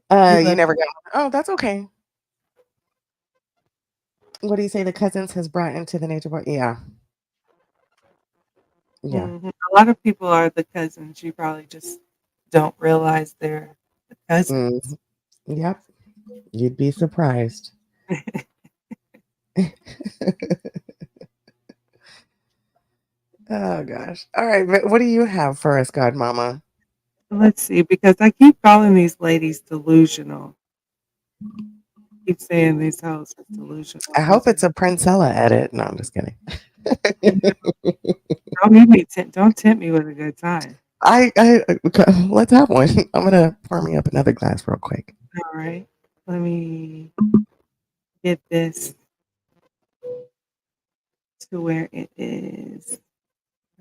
We You love never got. Oh, that's okay. What do you say the cousins has brought into the nature boy? Yeah. Yeah. A lot of people are the cousins. You probably just don't realize they're the cousins. Yep. You'd be surprised. Oh gosh. All right, but what do you have for us, Godmama? Let's see, because I keep calling these ladies delusional. Keep saying these hoes are delusional. I hope it's a Princella edit. No, I'm just kidding. Don't tempt me with a good time. Let's have one. I'm gonna pour me up another glass real quick. All right. Let me get this to where it is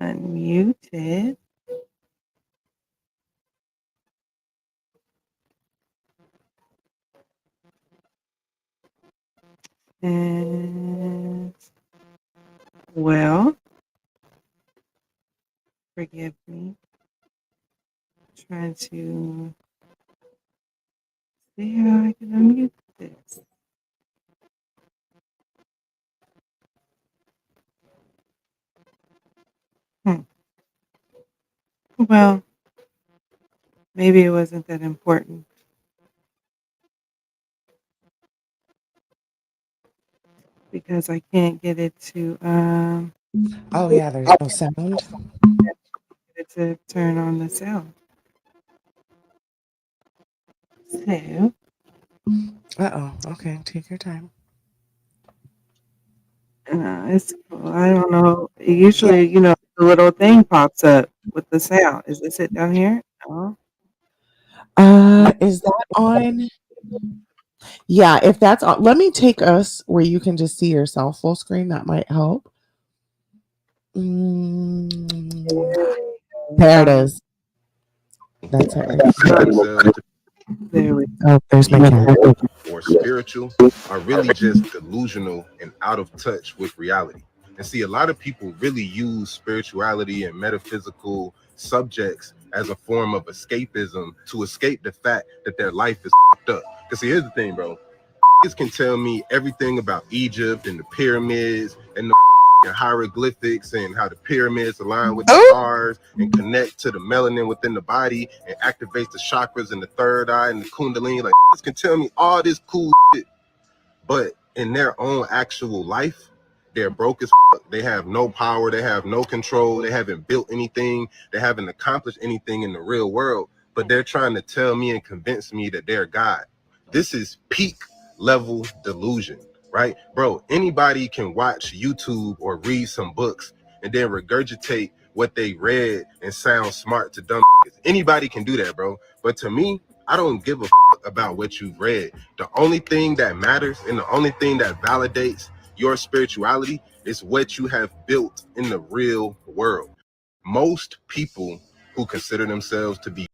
unmuted. And well, forgive me. Trying to see how I can unmute this. Well, maybe it wasn't that important because I can't get it to Oh yeah, there's no sound. turn on the sound. So Okay, take your time. it's cool. I don't know. Usually, the little thing pops up with the sound. Is this it down here? No. Is that on? Yeah, if that's on, let me take us where you can just see yourself full screen. That might help. There it is. That's it. themselves to There we Oh, there's my cat. or spiritual are really just delusional and out of touch with reality. And see, a lot of people really use spirituality and metaphysical subjects as a form of escapism to escape the fact that their life is fucked up. Because see, here's the thing, bro. Can tell me everything about Egypt and the pyramids and the hieroglyphics and how the pyramids align with the stars and connect to the melanin within the body and activates the chakras in the third eye and the kundalini. Like, this can tell me all this cool shit, but in their own actual life, they're broke as fuck. They have no power. They have no control. They haven't built anything. They haven't accomplished anything in the real world, but they're trying to tell me and convince me that they're God. This is peak level delusion, right? Bro, anybody can watch YouTube or read some books and then regurgitate what they read and sound smart to dumb. Anybody can do that, bro. But to me, I don't give a about what you've read. The only thing that matters and the only thing that validates your spirituality is what you have built in the real world. Most people who consider themselves to be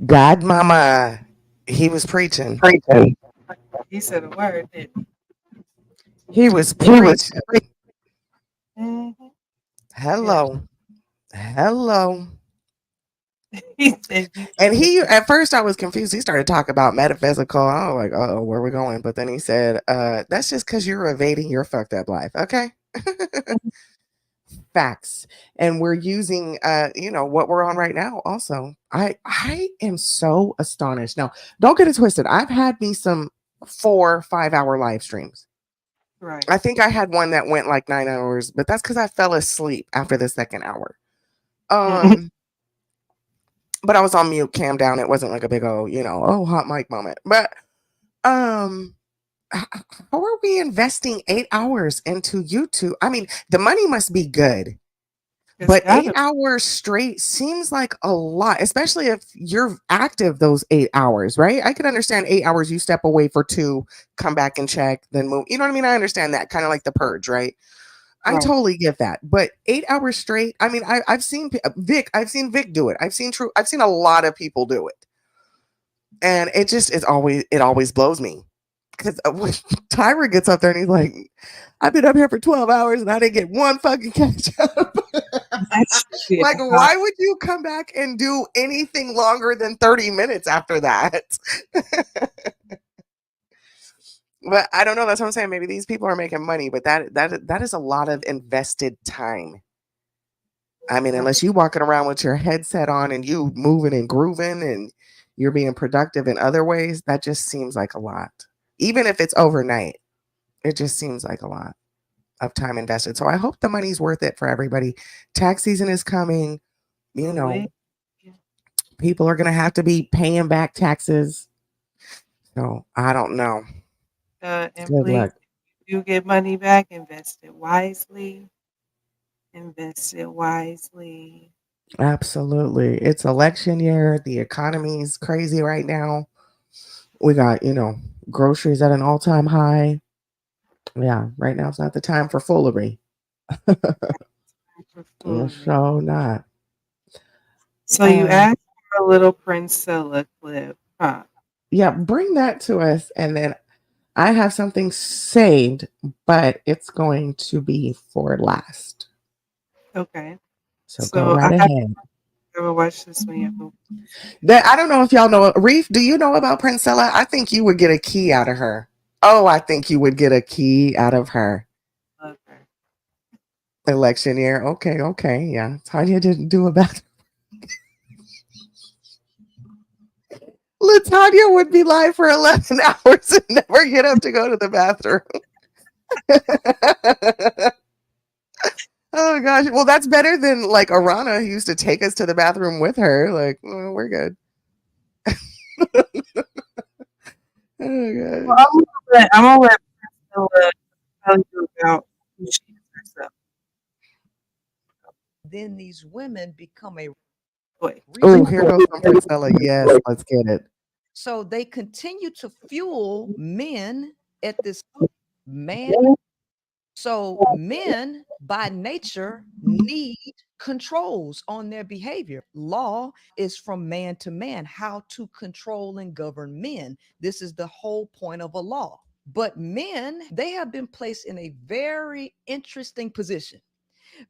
Godmama, he was preaching. He said a word, didn't He was he? preaching. Mhm. Hello. Hello. He said he And said he, at first I was confused. He started talking about metaphysical. I was like, oh, where are we going? But then he said, that's just because you're evading your fucked up life. Okay. Facts. And we're using what we're on right now also. I am so astonished. Now, don't get it twisted. I've had me some 4-5 hour live streams. right. I think I had one that went like 9 hours, but that's because I fell asleep after the second hour. But I was on mute, cam down. It wasn't like a big old, hot mic moment. But how are we investing 8 hours into YouTube? I mean, the money must be good. It's But eight gotta hours straight seems like a lot, especially if you're active those 8 hours, right? I could understand 8 hours, you step away for 2, come back and check, then move. You know what I mean? I understand that, kind of like the purge, right? I right. totally get that. But 8 hours straight, I mean, I've seen I've seen Vic do it. I've seen a lot of people do it. And it always blows me. Because when Tyra gets up there and he's like, I've been up here for 12 hours and I didn't get one fucking catch up. That should be Like, a hot. why would you come back and do anything longer than 30 minutes after that? But I don't know. That's what I'm saying. Maybe these people are making money, but that is a lot of invested time. I mean, Right. unless you walking around with your headset on and you moving and grooving and you're being productive in other ways, that just seems like a lot. Even if it's overnight, it just seems like a lot of time invested. So I hope the money's worth it for everybody. Tax season is coming. You Oh, know, people are going to have to be paying back taxes. So I don't know. and Good please, luck. if you get money back, invest it wisely. Invest it wisely. Absolutely. It's election year. The economy is crazy right now. We got, groceries at an all time high. Yeah, right now it's not the time for foolery. For It's foolery. so not. So you Um, asked for a little Princella clip, huh? yeah, bring that to us. And then I have something saved, but it's going to be for last. Okay. So go So right I ahead. never watched this one yet. But That I don't know if y'all know. Reef, do you know about Princella? I think you would get a key out of her. Oh, I think you would get a key out of her. love her. Election year. Okay, okay. Yeah. Tanya didn't do a bad. Latanya would be live for 11 hours and never get up to go to the bathroom. Oh gosh. Well, that's better than like Arana, who used to take us to the bathroom with her. Like, we're good. Oh Well, gosh. I'm gonna let Priscilla tell you about who she is herself. Then these women become a Wait. Oh, resource. here goes some Priscilla. Yes, let's get it. So they continue to fuel men at this man. So men by nature need controls on their behavior. Law is from man to man, how to control and govern men. This is the whole point of a law. But men, they have been placed in a very interesting position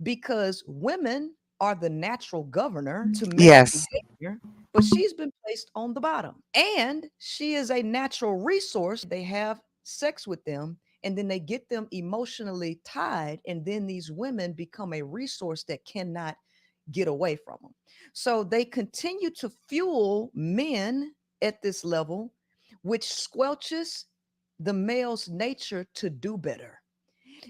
because women are the natural governor to male Yes. behavior, but she's been placed on the bottom. And she is a natural resource. They have sex with them and then they get them emotionally tied. And then these women become a resource that cannot get away from them. So they continue to fuel men at this level, which squelches the male's nature to do better.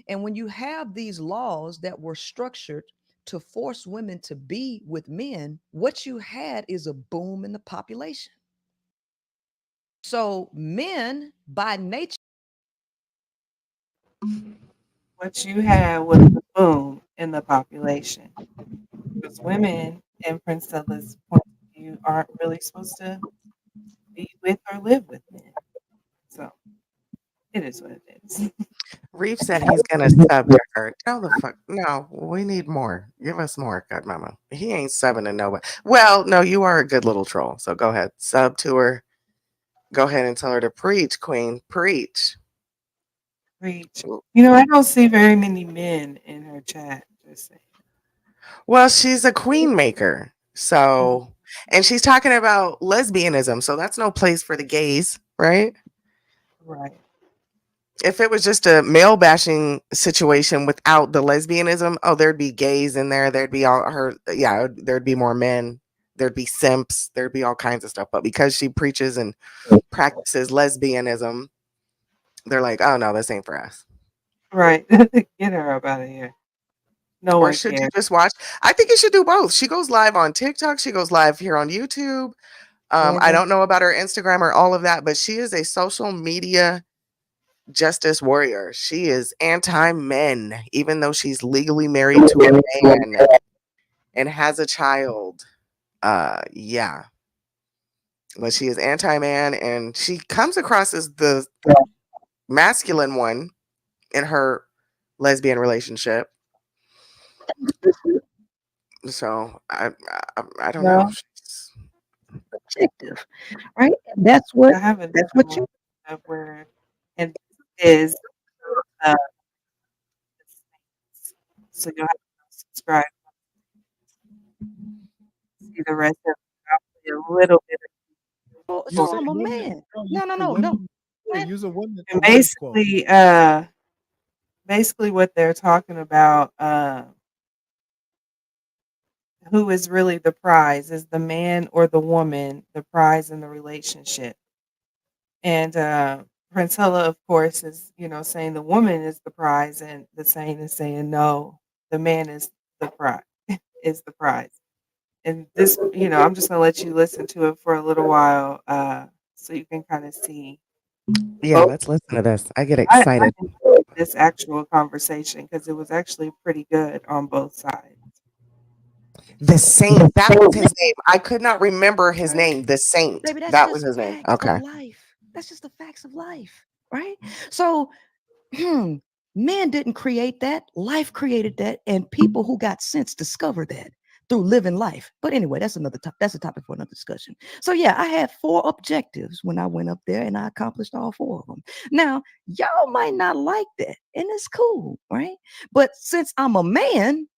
And when you have these laws that were structured to force women to be with men, what you had is a boom in the population. So men by nature, What you had was a boom in the population. Because women, in Princella's point of view, aren't really supposed to be with or live with men. So it is what it is. Reef said he's gonna sub to her. Tell the fuck no, we need more. Give us more, God mama. He ain't subbing to nobody. Well, no, you are a good little troll. So go ahead. Sub to her. Go ahead and tell her to preach, Queen. Preach. Preach. I don't see very many men in her chat. Just saying. Well, she's a queen maker. So and she's talking about lesbianism. So that's no place for the gays, right? Right. If it was just a male bashing situation without the lesbianism, oh, there'd be gays in there. There'd be all her, yeah, there'd be more men. There'd be simps. There'd be all kinds of stuff. But because she preaches and practices lesbianism, they're like, oh no, this ain't for us. Right. Get her up out of here. No Or one should you cares. just watch? I think you should do both. She goes live on TikTok. She goes live here on YouTube. I Mhm. don't know about her Instagram or all of that, but she is a social media justice warrior. She is anti men, even though she's legally married to a man and has a child. Yeah. But she is anti man and she comes across as the masculine one in her lesbian relationship. So I don't know. No, She's- objective, right? That's what I haven't that's done what one you of where and this is uh, so you'll have to subscribe to see the rest of it. Probably a little bit so of I'm a man. No, no, no, no. Yeah, use a woman. And A woman's quote. basically what they're talking about, who is really the prize? Is the man or the woman the prize in the relationship? And Princella, of course, is saying the woman is the prize, and the Saint is saying no, the man is the prize. Is the prize. And this, I'm just gonna let you listen to it for a little while, so you can kind of see Yeah, both. let's listen to this. I get I excited. enjoyed this actual conversation because it was actually pretty good on both sides. The Saint, that was his name. I could not remember his Right. name. The Saint. Baby, that's That was just his name. facts of Okay. life. That's just the facts of life, right? So men didn't create that. Life created that, and people who got sense discovered that through living life. But anyway, that's another that's a topic for another discussion. So yeah, I had 4 objectives when I went up there, and I accomplished all 4 of them. Now, y'all might not like that, and it's cool, right? But since I'm a man,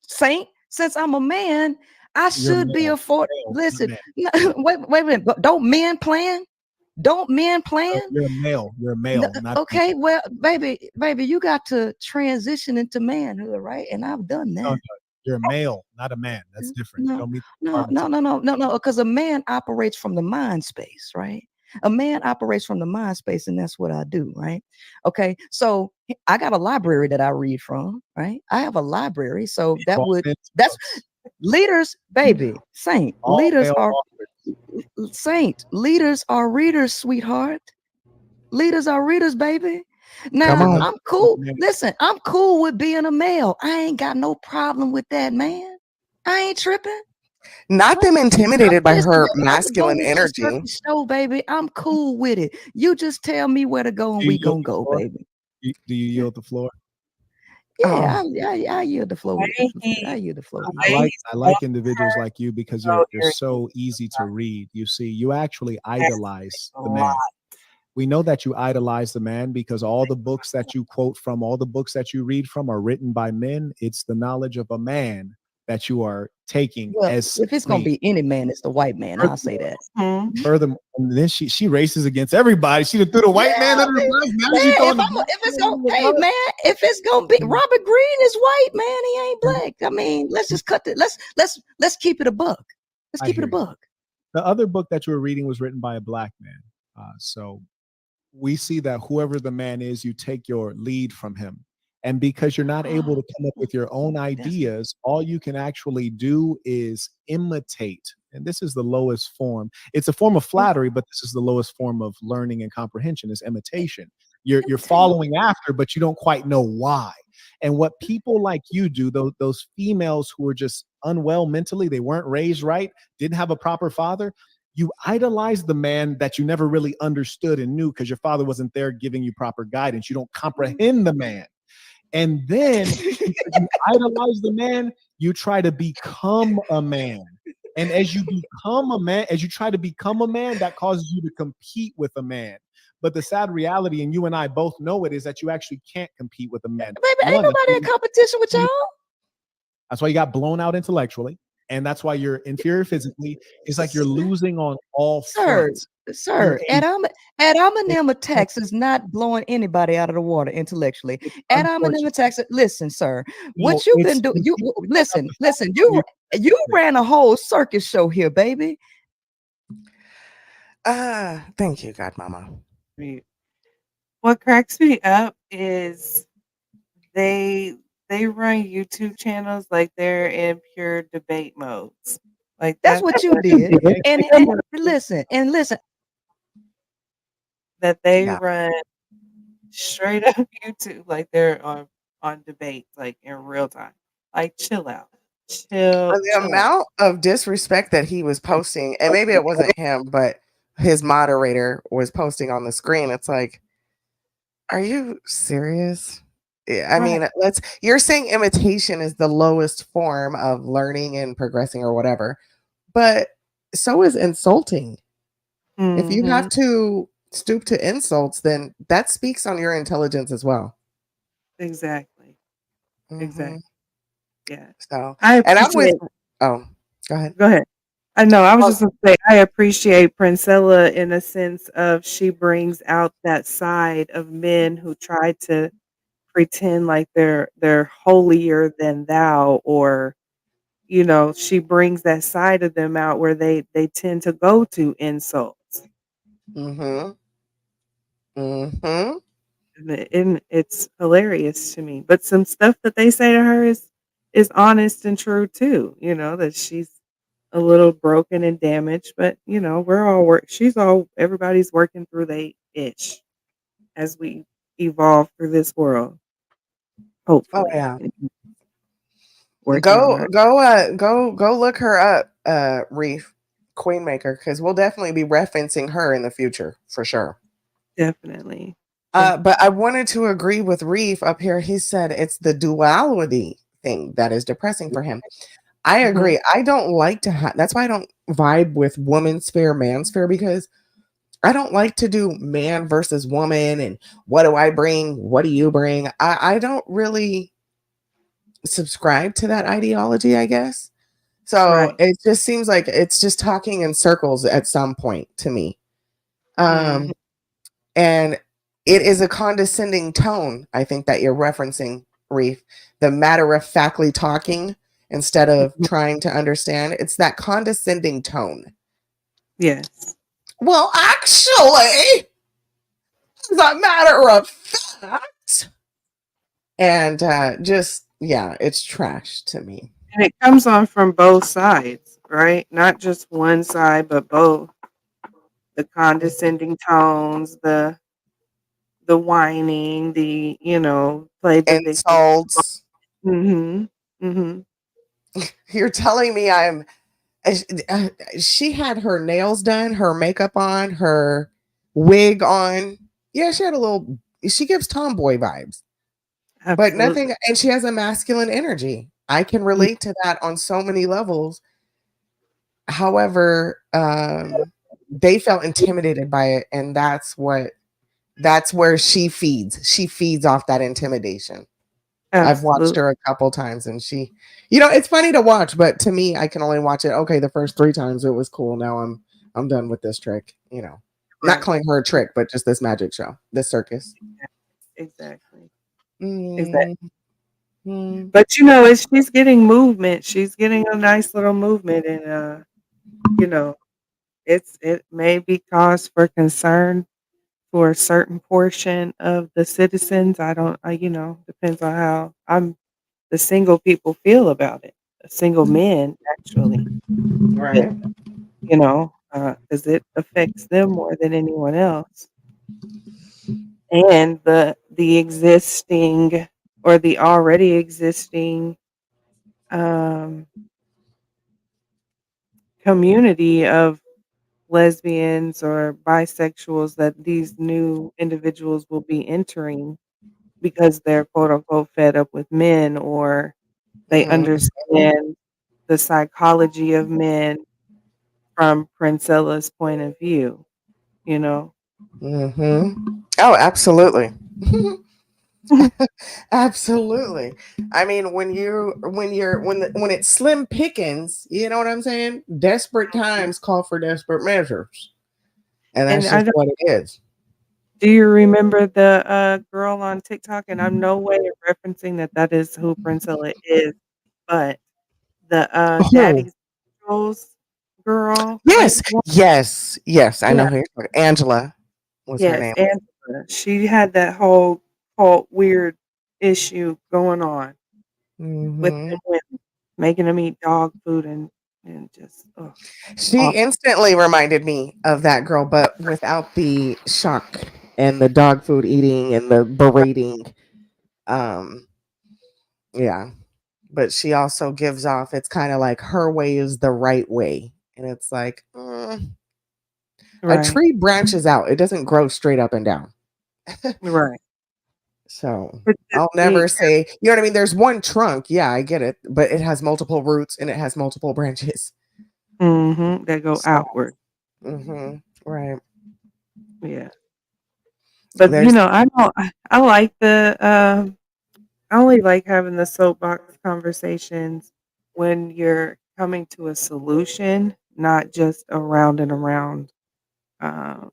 Saint, since I'm a man, I You're should be male. afforded. Male, not Listen, man. wait a minute. But don't men plan? Don't men No, plan? you're a male. You're a No, male, not female. okay, well, baby, you got to transition into manhood, right? And I've done No, no, that. you're a male, not a man. That's different. You No, don't meet the no, requirements no, of no, no, no, no, because a man operates from the mind space, right? A man operates from the mind space, and that's what I do, right? Okay, so I got a library that I read from, right? I have a library, so all men's that's books. leaders, baby, Saint. All male authors. Leaders are readers, sweetheart. Leaders are readers, baby. Come Now, You're on. not I'm cool. man. Listen, I'm cool with being a male. I ain't got no problem with that, man. I ain't tripping. Not them intimidated by Listen, her I could go masculine to the energy. circus show, baby. I'm cool with it. You just tell me where to go and Do you we yield gonna the go, floor? baby. Do you Yeah, yield the floor? yeah, Oh, I yield the floor. I yield the floor The to I you. way like he's I like talking individuals like you because so you're irritating. so easy to read. You see, you actually That's idolize a the lot. man. We know that you idolize the man because all the books that you quote from, all the books that you read from are written by men. It's the knowledge of a man that you are taking Well, as if it's gonna supreme. be any man, it's the white man. I'll say Furthermore, that. Mhm. furthermore, and then she races against everybody. She done threw the white man Yeah, under the bus. Now she man, throwing the black if it's man gonna, under the hey bus. man, if it's gonna be Robert Greene is white, man, he ain't black. I mean, let's just cut it. Let's keep it a buck. Let's I keep it hear a you. buck. The other book that you were reading was written by a black man. So we see that whoever the man is, you take your lead from him. And because you're not able to come up with your own ideas, all you can actually do is imitate. And this is the lowest form. It's a form of flattery, but this is the lowest form of learning and comprehension is imitation. You're Imitate. following after, but you don't quite know why. And what people like you do, those females who are just unwell mentally, they weren't raised right, didn't have a proper father, you idolize the man that you never really understood and knew because your father wasn't there giving you proper guidance. You don't comprehend the man. And then because you idolize the man, you try to become a man. And as you become a man, as you try to become a man, that causes you to compete with a man. But the sad reality, and you and I both know it, is that you actually can't compete with a man. Baby, ain't One, nobody in competition with y'all. that's why you got blown out intellectually. And that's why you're inferior physically. It's like you're losing on all Sir, fronts. You're sir, a ad it's hominem attacks is not blowing anybody out of the water intellectually. Ad hominem unfortunate. attacks. Listen, sir, No, what you've been it's doing. when You people bring up listen, the fact listen. that You ran a whole circus show here, baby. thank you, Godmama. What cracks me up is they they run YouTube channels like they're in pure debate modes. Like That's that's what you did. And listen. that they Yeah. run straight up YouTube like they're on debate like in real time. Like chill out. The Chill out. amount of disrespect that he was posting, and maybe it wasn't him, but his moderator was posting on the screen. It's like, are you serious? Yeah, I Right. mean, you're saying imitation is the lowest form of learning and progressing or whatever, but so is insulting. If you Mhm. have to stoop to insults, then that speaks on your intelligence as well. Exactly. Hmm. Exactly. Yeah. So, I and I'm with, appreciate oh, go ahead. go ahead. I know. I was Well, just gonna say I appreciate Princella in a sense of she brings out that side of men who try to pretend like they're holier than thou, or she brings that side of them out where they tend to go to insults. mhm, mhm. And it's hilarious to me. But some stuff that they say to her is honest and true too. That she's a little broken and damaged, but we're all everybody's working through they ish as we evolve through this world. Oh Hopefully, yeah. working on Go look her up, Reef Queenmaker, because we'll definitely be referencing her in the future for sure. definitely, But definitely. I wanted to agree with Reef up here. He said it's the duality thing that is depressing for him. I Mhm. agree. I don't like to have. That's why I don't vibe with woman sphere, man sphere, because I don't like to do man versus woman and what do I bring? What do you bring? I don't really subscribe to that ideology, I guess. So Right. it just seems like it's just talking in circles at some point to me. Mhm. Um, and it is a condescending tone, I think, that you're referencing, Reef. The matter of factly talking instead of Mhm. trying to understand. It's that condescending tone. Yes. Well, actually, as a matter of fact. And just, yeah, it's trash to me. And it comes on from both sides, right? Not just one side, but both. The condescending tones, the whining, play the victim. Insults. Mhm. Mhm. You're telling me uh, uh, she had her nails done, her makeup on, her wig on. Yeah, she had a little, she gives tomboy vibes, but Absolutely. nothing, and she has a masculine energy. I can Mm. relate to that on so many levels. However, they felt intimidated by it, and that's where she feeds. She feeds off that intimidation. I've watched Absolutely. her a couple times and it's funny to watch, but to me, I can only watch it. Okay, the first 3 times it was cool. Now I'm done with this trick. Not Right. calling her a trick, but just this magic show, this circus. Exactly. Exactly. Mm, mm, But she's getting movement. She's getting a nice little movement, and you know, it may be cause for concern for a certain portion of the citizens. I don't, depends on how the single people feel about it. The single men, actually, right. because it affects them more than anyone else. And the existing or the already existing um, community of lesbians or bisexuals that these new individuals will be entering because they're quote unquote fed up with men, or they Mm, understand the psychology of men from Princella's point of view, you know? oh, absolutely. Absolutely. I mean, when it's slim pickings, you know what I'm saying? Desperate times call for desperate measures. And And that's just what it is. do you remember the girl on TikTok? And I'm no way referencing that is who Princella is, but the Oh, Daddy's Girls girl, white yes, woman. yes, yes. I Yeah. know who you're talking. Angela was her Yes, name. Angela. She had that whole cult weird issue going on with Hmm. them women, making them eat dog food and just, She awful. instantly reminded me of that girl, but without the shock and the dog food eating and the berating. Um, yeah. But she also gives off, it's kind of like her way is the right way. And it's like, a Right, tree branches out, it doesn't grow straight up and down. right. So But I'll never say, you know what I mean? There's one trunk. Yeah, I get it. But it has multiple roots and it has multiple branches. that go So, outward. right. Yeah. But, There's, I like I only like having the soapbox conversations when you're coming to a solution, not just a round and around uh,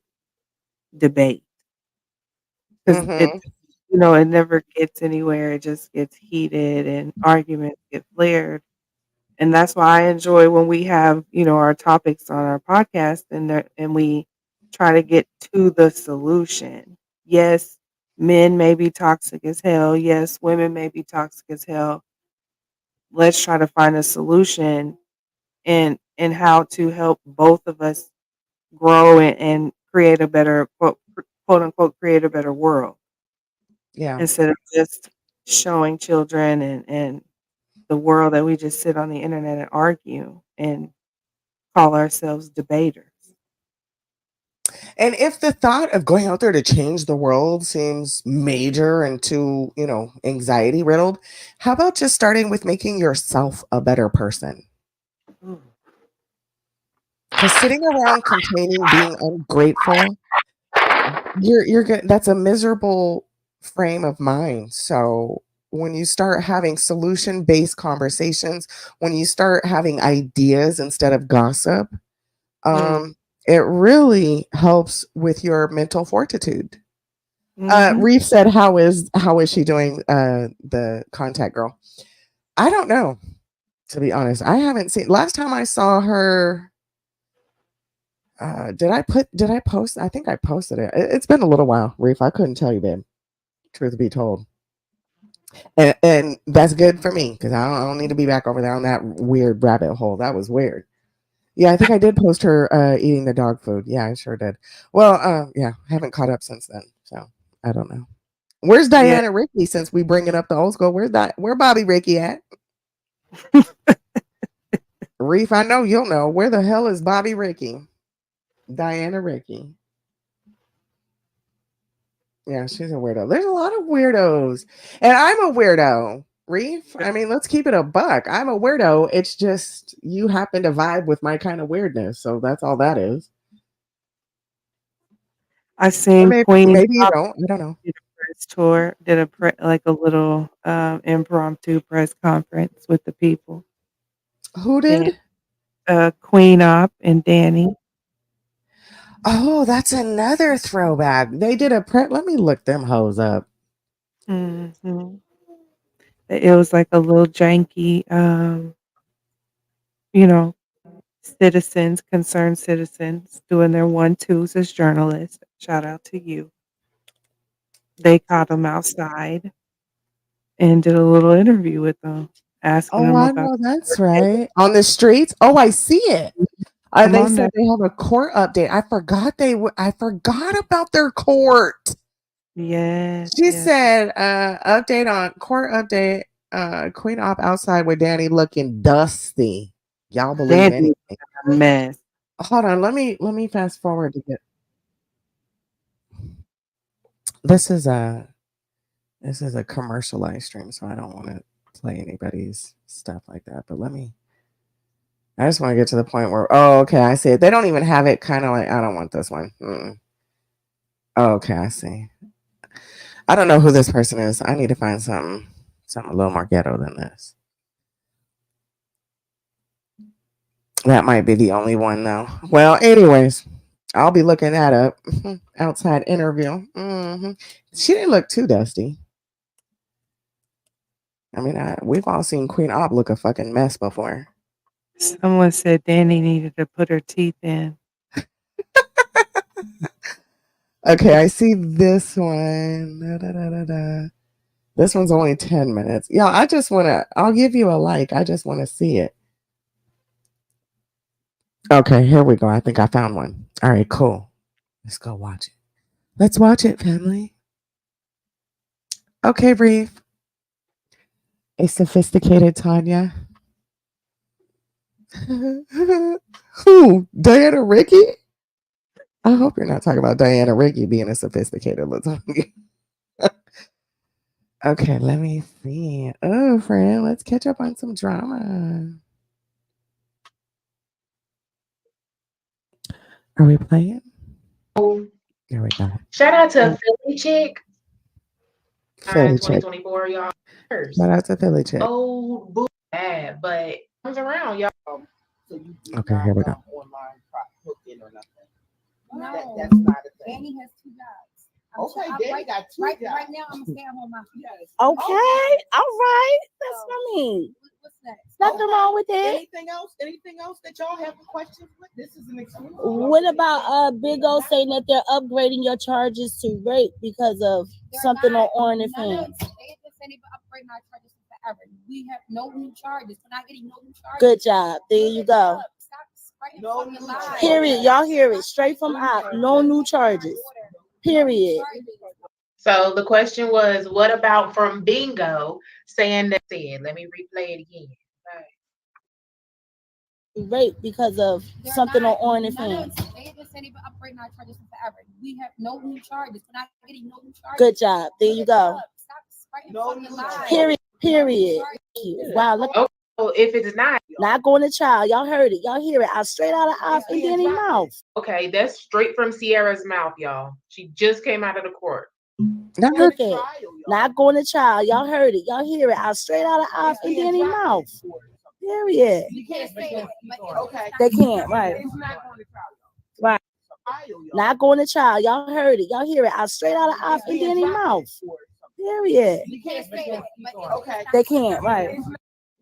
debate. Because it, Mm-hmm. it never gets anywhere. It just gets heated and arguments get flared. And that's why I enjoy when we have, our topics on our podcast and we try to get to the solution. Yes, men may be toxic as hell. Yes, women may be toxic as hell. Let's try to find a solution and how to help both of us grow and create a better quote unquote create a better world Yeah. instead of just showing children and the world that we just sit on the internet and argue and call ourselves debaters. And if the thought of going out there to change the world seems major and too, anxiety riddled, how about just starting with making yourself a better person? Mm. Because sitting around complaining, being ungrateful, you're good. That's a miserable frame of mind. So when you start having solution based conversations, when you start having ideas instead of gossip, Mm. um, it really helps with your mental fortitude. Mhm. Reef said, "How is she doing?" The contact girl. I don't know. To be honest, I haven't seen. Last time I saw her, did I post? I think I posted it. It's been a little while, Reef. I couldn't tell you, babe. Truth be told, and that's good for me because I don't need to be back over there on that weird rabbit hole. That was weird. Yeah, I think I did post her eating the dog food. Yeah, I sure did. Well, yeah, I haven't caught up since then, so I don't know. Where's Yeah. Diana Ricky? Since we bringing up the old school, where Bobby Ricky at? Reef, I know you'll know. Where the hell is Bobby Ricky? Diana Ricky. Yeah, she's a weirdo. There's a lot of weirdos. And I'm a weirdo. Reef, I mean, let's keep it a buck. I'm a weirdo. It's just you happen to vibe with my kind of weirdness. So that's all that is. I Or seen maybe Queen maybe you Pop don't. I don't know. did a press tour, did like a little impromptu press conference with the people. Who Dan, did? Queen Op and Danny. Oh, that's another throwback. They did a prep. Let me look them hoes up. Mhm. It was like a little janky, you know, citizens, concerned citizens doing their one twos as journalists. Shout out to you. They caught them outside and did a little interview with them, asking Oh, them I about know the that's court case. right. On the streets. Oh, I see it. Come They on said now. they have a court update. I forgot I forgot about their court. Yes, She yes. said, update on court update. Queen Op outside with Danny looking dusty. Y'all believe Danny anything? was a mess. Hold on, let me fast forward to get this is a commercial live stream, so I don't want to play anybody's stuff like that. But I just want to get to the point where okay, I see it. They don't even have it kind of like I don't want this one. Oh, okay, I see. I don't know who this person is. I need to find something a little more ghetto than this. That might be the only one though. Well, anyways, I'll be looking that up. Outside interview. She didn't look too dusty. I mean, we've all seen Queen Ob look a fucking mess before. Someone said Danny needed to put her teeth in. Okay, I see this one. Da, da, da, da, da. This one's only 10 minutes. Yeah, I'll give you a like. I just want to see it. Okay, here we go. I think I found one. All right, cool. Let's go watch it. Let's watch it, family. Okay, Reef. A sophisticated Tanya. Who? Diana Ricky? I hope you're not talking about Diana Ricky being a sophisticated Latonya. Okay, let me see. Oh, friend, let's catch up on some drama. Are we playing? There we go. Shout out to Mm. Philly Chick. Philly chick. 2024, y'all. Shout out to Philly chick. Old boo bad, but comes around, y'all. So you do Okay, not here we come go. No, that's not a thing. and he has 2 jobs. Okay, Danny got 2 right jobs. right now, I'm a stay-at-home mom. Yes. Okay, all right. That's what I mean. What's next? Nothing wrong with that. Anything else? Anything else that y'all have questions with? This is an exclusive. What about Big O saying that they're upgrading your charges to rate because of something on OnlyFans? They just said they've been upgrading our charges forever. We have no new charges. We're not getting no new charges. Good job. There you go. Stop spreading fucking lies. Period. Y'all hear it straight from out. No new charges. Period. So the question was, what about from Bingo saying that said? Let me replay it again. Rate because of something on OnlyFans. They just said they've been upgrading our charges forever. We have no new charges. We're not getting no new charges. Good job. There you go. Stop spreading fucking lies. Period. Wow. Look. Oh, if it's not going to trial, y'all heard it. Y'all hear it out straight out of Off and Danny mouth. okay, that's straight from Sierra's mouth, y'all. She just came out of the court. Look at not going to trial. Y'all heard it. Y'all hear it out straight out of Off and Danny mouth. Period. You can't say that. Okay. They can't, right? It's not going to trial. Right. Not going to trial. Y'all heard it. Y'all hear it out straight out of Off and Danny mouth. Period. You can't say that. Okay. They can't, right?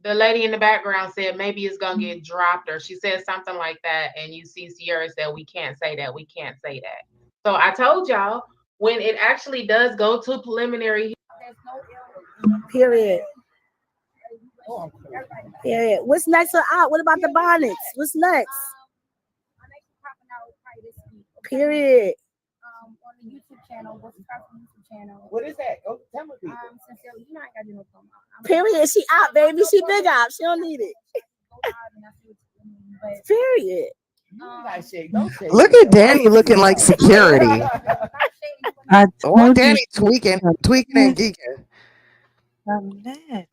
The lady in the background said maybe it's gonna get dropped, or she said something like that, and you see Sierra said we can't say that, we can't say that. So I told y'all when it actually does go to preliminary. Period. Period. What's next for out? What about the bonnets? What's next? Period. On the YouTube channel, go subscribe to the YouTube channel. What is that? Go tell me. Sincerely, you know I ain't gotta do no promo. Period. She out, baby. She big out. She don't need it. Period. Look at Danny looking like security. Oh, Danny tweaking and geeking.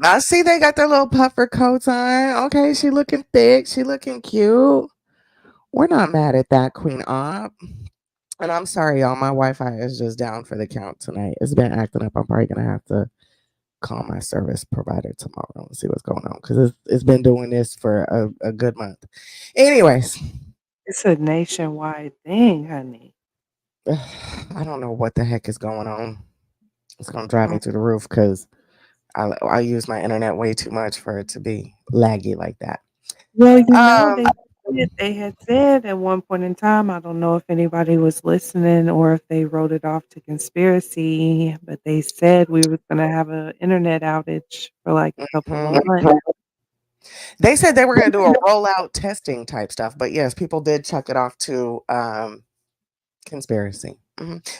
I see they got their little puffer coats on. Okay, she looking thick. She looking cute. We're not mad at that, Queen Op. And I'm sorry, y'all. My Wi-Fi is just down for the count tonight. It's been acting up. I'm probably gonna have to call my service provider tomorrow and see what's going on because it's been doing this for a good month. Anyways, it's a nationwide thing, honey. I don't know what the heck is going on. It's gonna drive me through the roof because I use my internet way too much for it to be laggy like that. Well, you know, they had said at one point in time, I don't know if anybody was listening or if they wrote it off to conspiracy, but they said we was going to have an internet outage for like a couple of months. They said they were going to do a rollout testing type stuff, but yes, people did chuck it off to conspiracy,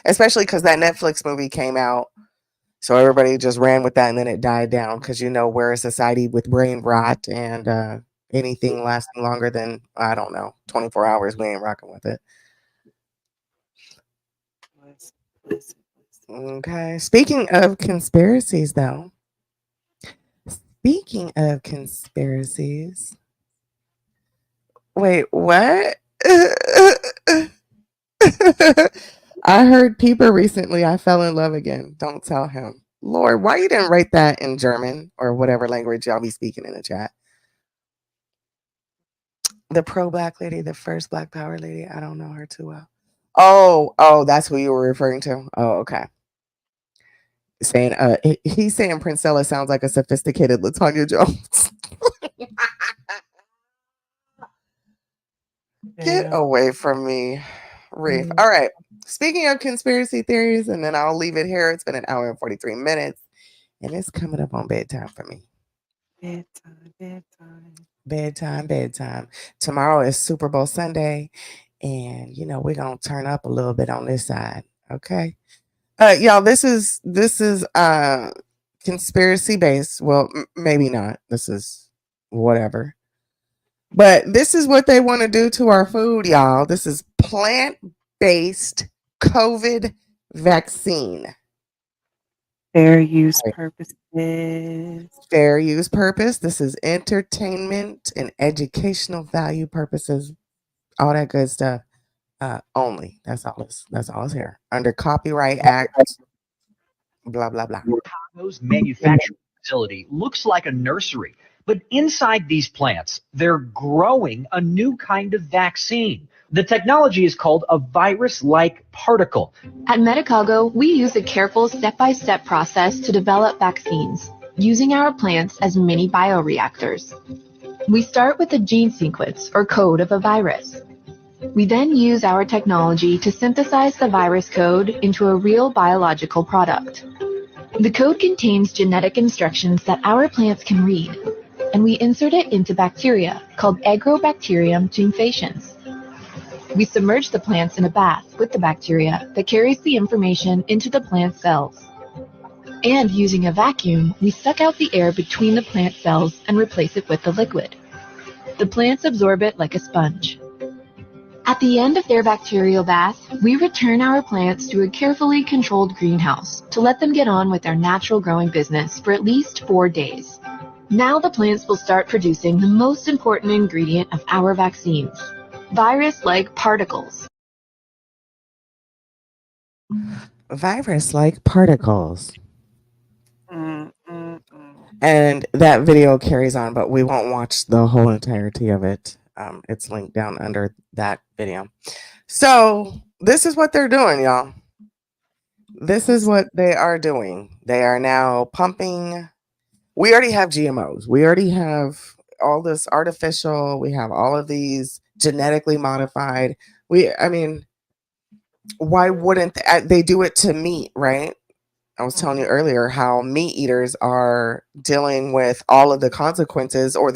especially because that Netflix movie came out. So everybody just ran with that and then it died down because, you know, we're a society with brain rot and anything lasting longer than, I don't know, 24 hours, we ain't rocking with it. Okay. Speaking of conspiracies, though. Speaking of conspiracies. Wait, what? I heard Peeper recently. I fell in love again. Don't tell him. Lord, why you didn't write that in German or whatever language y'all be speaking in the chat? The pro-black lady, the first Black Power lady. I don't know her too well. Oh, that's who you were referring to. Oh, okay. Saying, he's saying Princella sounds like a sophisticated LaTanya Jones. Get away from me, Reef. All right. Speaking of conspiracy theories, and then I'll leave it here. It's been an hour and 43 minutes, and it's coming up on bedtime for me. Bedtime. Tomorrow is Super Bowl Sunday, and you know we're gonna turn up a little bit on this side. Okay, y'all. This is conspiracy based. Well, maybe not. This is whatever. But this is what they want to do to our food, y'all. This is plant-based COVID vaccine. Fair use purposes. Fair use purpose. This is entertainment and educational value purposes. All that good stuff. Only. That's all it's here. Under Copyright Act. Blah, blah, blah. Chicago's manufacturing facility looks like a nursery. But inside these plants, they're growing a new kind of vaccine, The technology is called a virus-like particle. At Medicago, we use a careful step-by-step process to develop vaccines, using our plants as mini bioreactors. We start with the gene sequence or code of a virus. We then use our technology to synthesize the virus code into a real biological product. The code contains genetic instructions that our plants can read, and we insert it into bacteria called Agrobacterium tumefaciens. We submerge the plants in a bath with the bacteria that carries the information into the plant cells. And using a vacuum, we suck out the air between the plant cells and replace it with the liquid. The plants absorb it like a sponge. At the end of their bacterial bath, we return our plants to a carefully controlled greenhouse to let them get on with their natural growing business for at least 4 days. Now the plants will start producing the most important ingredient of our vaccines, virus-like particles. Virus-like particles. Mm, mm, mm. And that video carries on, but we won't watch the whole entirety of it. It's linked down under that video. So this is what they're doing, y'all. This is what they are doing. They are now pumping. We already have GMOs. We already have all this artificial. We have all of these genetically modified. I mean, why wouldn't they do it to meat, right? I was telling you earlier how meat eaters are dealing with all of the consequences or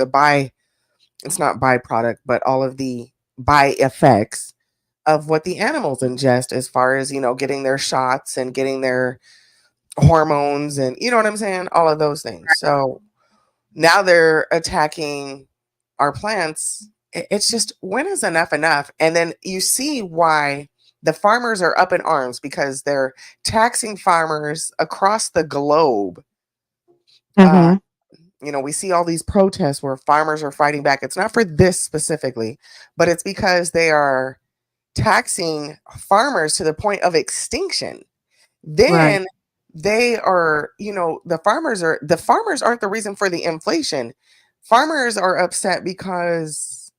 it's not byproduct, but all of the by effects of what the animals ingest as far as, getting their shots and getting their hormones and you know what I'm saying? All of those things. So now they're attacking our plants. It's just, when is enough enough? And then you see why the farmers are up in arms, because they're taxing farmers across the globe. Mm-hmm. We see all these protests where farmers are fighting back. It's not for this specifically, but it's because they are taxing farmers to the point of extinction. Right. Then they are, the farmers aren't the reason for the inflation. Farmers are upset because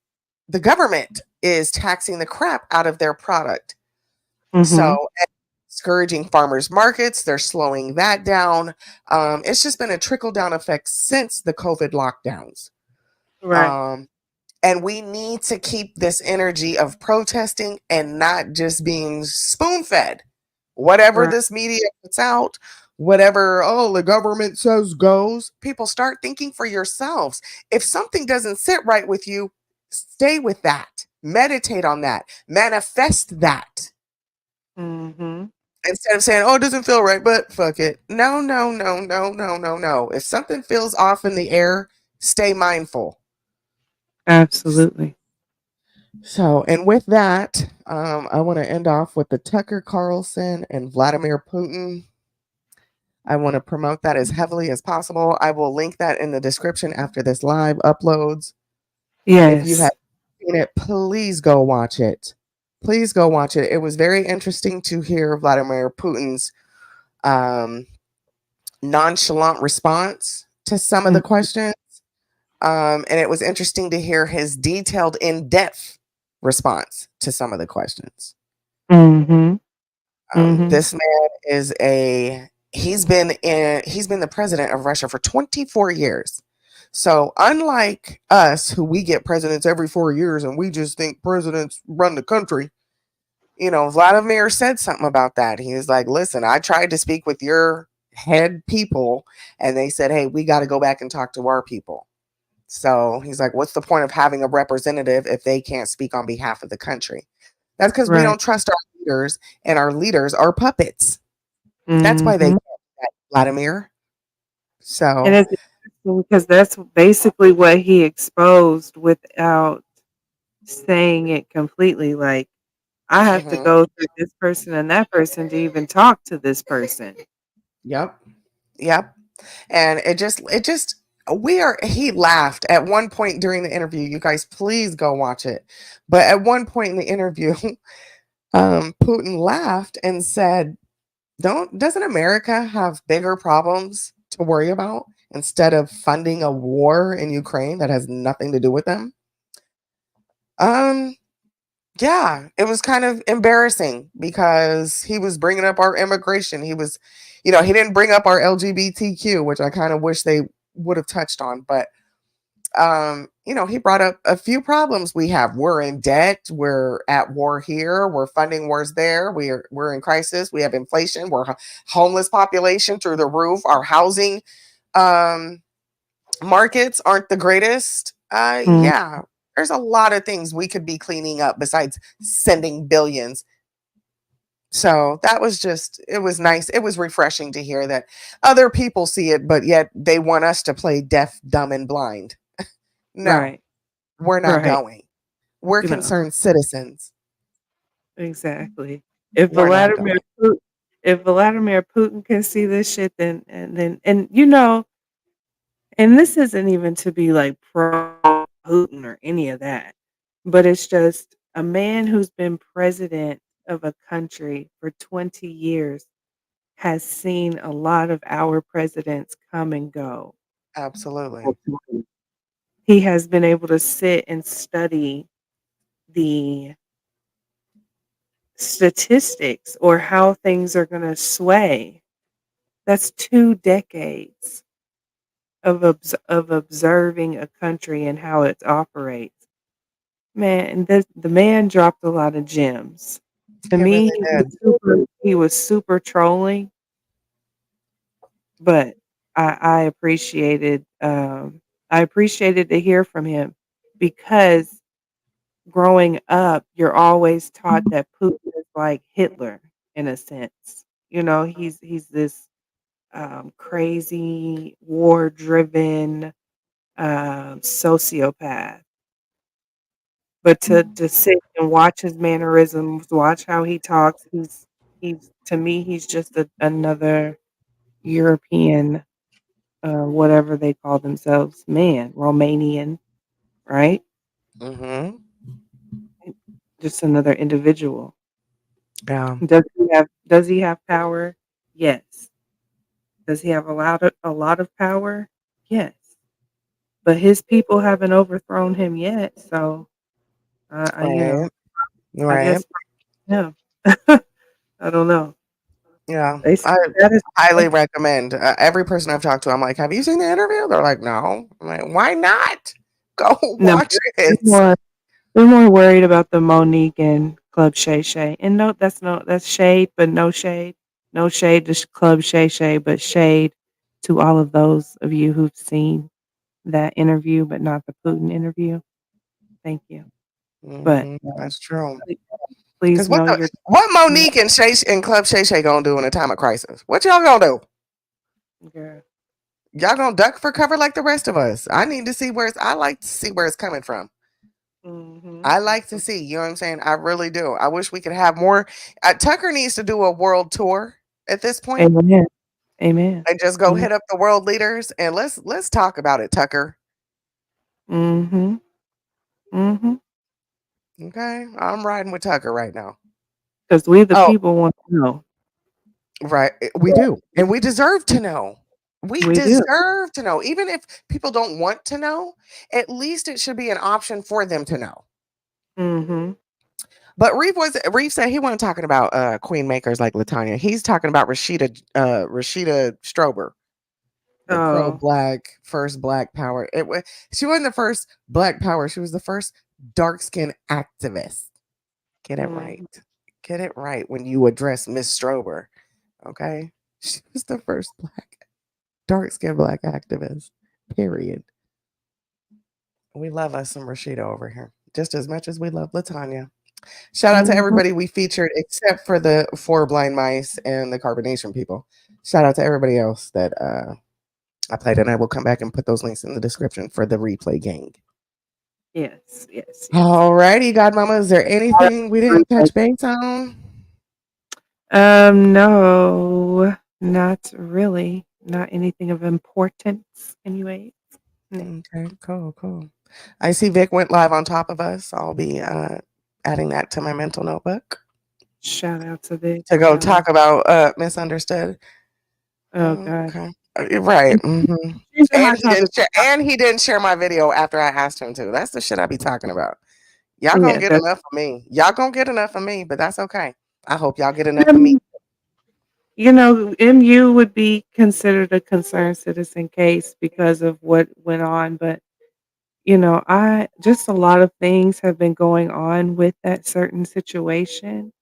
the government is taxing the crap out of their product. Mm-hmm. So discouraging farmers markets, they're slowing that down. It's just been a trickle down effect since the COVID lockdowns. Right. And we need to keep this energy of protesting and not just being spoon fed. Whatever Right. this media puts out, whatever, the government says goes, people start thinking for yourselves. If something doesn't sit right with you, stay with that. Meditate on that. Manifest that. Mm-hmm. Instead of saying, it doesn't feel right, but fuck it. No, no, no, no, no, no, no. If something feels off in the air, stay mindful. Absolutely. So, and with that, I want to end off with the Tucker Carlson and Vladimir Putin. I want to promote that as heavily as possible. I will link that in the description after this live uploads. If you Yes. have seen it, please go watch it. Please go watch it. It was very interesting to hear Vladimir Putin's nonchalant response to some of the questions. And it was interesting to hear his detailed, in-depth response to some of the questions. Mm-hmm. Mm-hmm. This man is he's been the president of Russia for 24 years. So unlike us, who we get presidents every 4 years and we just think presidents run the country, Vladimir said something about that. He was like, listen, I tried to speak with your head people and they said, hey, we got to go back and talk to our people. So he's like, what's the point of having a representative if they can't speak on behalf of the country? That's because we Right. don't trust our leaders, and our leaders are puppets. That's why they Mm-hmm. can't do that, Vladimir. So, And it's interesting because that's basically what he exposed without saying it completely. Like, I have to mhm. go through this person and that person to even talk to this person. Yep. Yep. And he laughed at one point during the interview. You guys, please go watch it. But at one point in the interview, Putin laughed and said, doesn't America have bigger problems to worry about instead of funding a war in Ukraine that has nothing to do with them? Yeah, it was kind of embarrassing because he was bringing up our immigration. He was, he didn't bring up our LGBTQ, which I kind of wish they would have touched on. But, he brought up a few problems we have. We're in debt. We're at war here. We're funding wars there. We're in crisis. We have inflation. We're homeless population through the roof. Our housing um, markets aren't the greatest. Mm, Yeah, there's a lot of things we could be cleaning up besides sending billions. So that was it was nice. It was refreshing to hear that other people see it, but yet they want us to play deaf, dumb, and blind. No, right, we're not right. going. We're You know, concerned citizens. exactly. If We're not Vladimir going. Putin, if Vladimir Putin can see this shit, then and this isn't even to be like pro Putin or any of that, but it's just a man who's been president of a country for 20 years has seen a lot of our presidents come and go. Absolutely. He has been able to sit and study the statistics or how things are going to sway. That's 2 decades of observing a country and how it operates. Man, the man dropped a lot of gems. To It really me, did. he was super trolling, but I appreciated I appreciated to hear from him because growing up, you're always taught that Putin is like Hitler in a sense. He's this crazy, war-driven sociopath. But to sit and watch his mannerisms, watch how he talks, he's to me he's just another European, whatever they call themselves, man, Romanian, right? Mm-hmm. Just another individual. Yeah. Does he have power? Yes. Does he have a lot of power? Yes. But his people haven't overthrown him yet, so Right. I Right. guess yeah. I don't know. Yeah. They said I that is highly recommend every person I've talked to. I'm like, have you seen the interview? They're like, no. I'm like, why not? Go no, watch they're it. more they're more worried about the Monique and Club Shay Shay. And that's shade, but no shade. No shade to Club Shay Shay, but shade to all of those of you who've seen that interview, but not the Putin interview. Thank you. But That's true. please, Because please know what Monique and Club Shay Shay gonna do in a time of crisis? What y'all gonna do? girl. Y'all gonna duck for cover like the rest of us? I need to see I like to see where it's coming from. I like to see, you know what I'm saying? I really do. I wish we could have more. Tucker needs to do a world tour at this point Amen. Amen. and just go Amen. hit up the world leaders and let's talk about it, Tucker. Mm-hmm. Mm-hmm. Okay, I'm riding with Tucker right now. Because we the Oh, people want to know. right, we do, and we deserve to know. We We do. deserve to know, even if people don't want to know. At least it should be an option for them to know. Mm-hmm. But Reeve said he wasn't talking about queen makers like Latanya. He's talking about Rashida Strober, the pro Oh. black first black power. She wasn't the first black power. She was the first dark skinned activist. Get it right. Mhm. Get it right when you address Miss Strober. Okay, she was the first dark skinned black activist. Period. We love us some Rashida over here just as much as we love Latanya. Shout out to Mhm. everybody we featured, except for the four blind mice and the carbonation people. Shout out to everybody else that I played, and I will come back and put those links in the description for the replay gang. Yes, yes, yes. Alrighty, Godmama, is there anything we didn't touch base on? No, not really. Not anything of importance, anyways. No. Okay, cool. I see Vic went live on top of us. I'll be adding that to my mental notebook Shout out to Vic. to go Shout out. talk about misunderstood. Oh God. Okay. Right. She's a And hot he topic. didn't share. And he didn't share my video after I asked him to. That's the shit I be talking about. Y'all gonna Yeah, get that's enough of me. Y'all gonna get enough of me, but that's okay. I hope y'all get enough of me. you know, MU would be considered a concerned citizen case because of what went on, but you know, I just a lot of things have been going on with that certain situation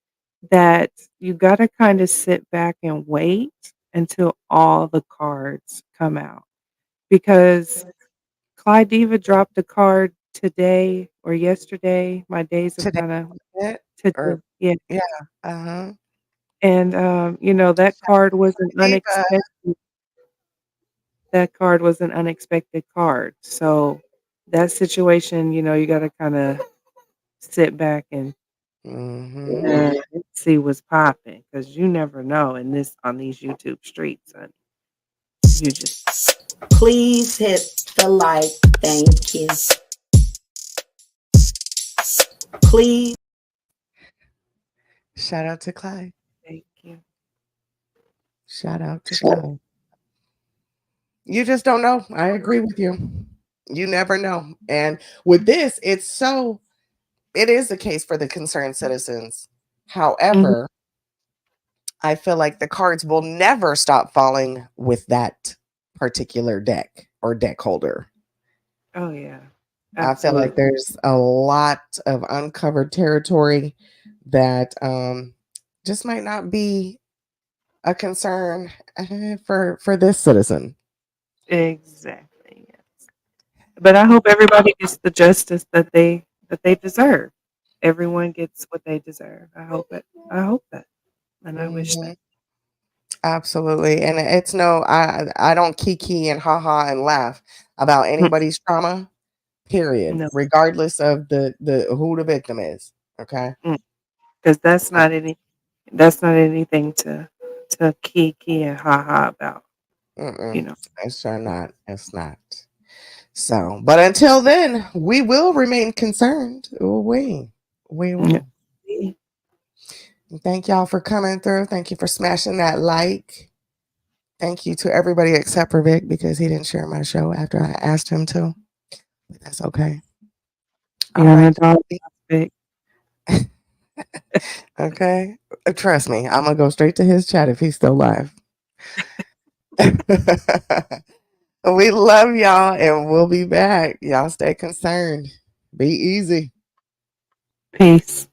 that you got to kind of sit back and wait until all the cards come out because Clyde Diva dropped a card today or yesterday. My days have Today, kind of or today, yeah. yeah, uh-huh. And you know, that card was an Diva. unexpected. That card was an unexpected card. So that situation, you know, you got to kind of sit back and Mm-hmm. see what's popping because you never know in this on these YouTube streets. Honey. You just Please hit the like. Thank you. Please. Shout out to Clyde. thank you. Shout out to Clyde. You just don't know. I agree with you. You never know. And with this, it is the case for the concerned citizens. Mhm. However, I feel like the cards will never stop falling with that particular deck or deck holder. Oh yeah, I feel like absolutely. there's a lot of uncovered territory that just might not be a concern for this citizen. Exactly. Yes. But I hope everybody gets the justice that they deserve. Everyone gets what they deserve. I hope it. I hope that, and I wish Mhm. that. Absolutely. And it's no, I don't kiki and haha and laugh about Mm, anybody's trauma, period, no, regardless of the who the victim is. Okay. because that's not any. That's not anything to kiki and haha about. You Mm-mm. know. It's sure not. It's not. So, but until then, we will remain concerned. We Yeah. will. Thank y'all for coming through. Thank you for smashing that like. Thank you to everybody except for Vic because he didn't share my show after I asked him to. But that's okay. All Yeah, right. my dog is big. Okay. Trust me, I'm gonna go straight to his chat if he's still live. We love y'all and we'll be back. Y'all stay concerned. Be easy. Peace.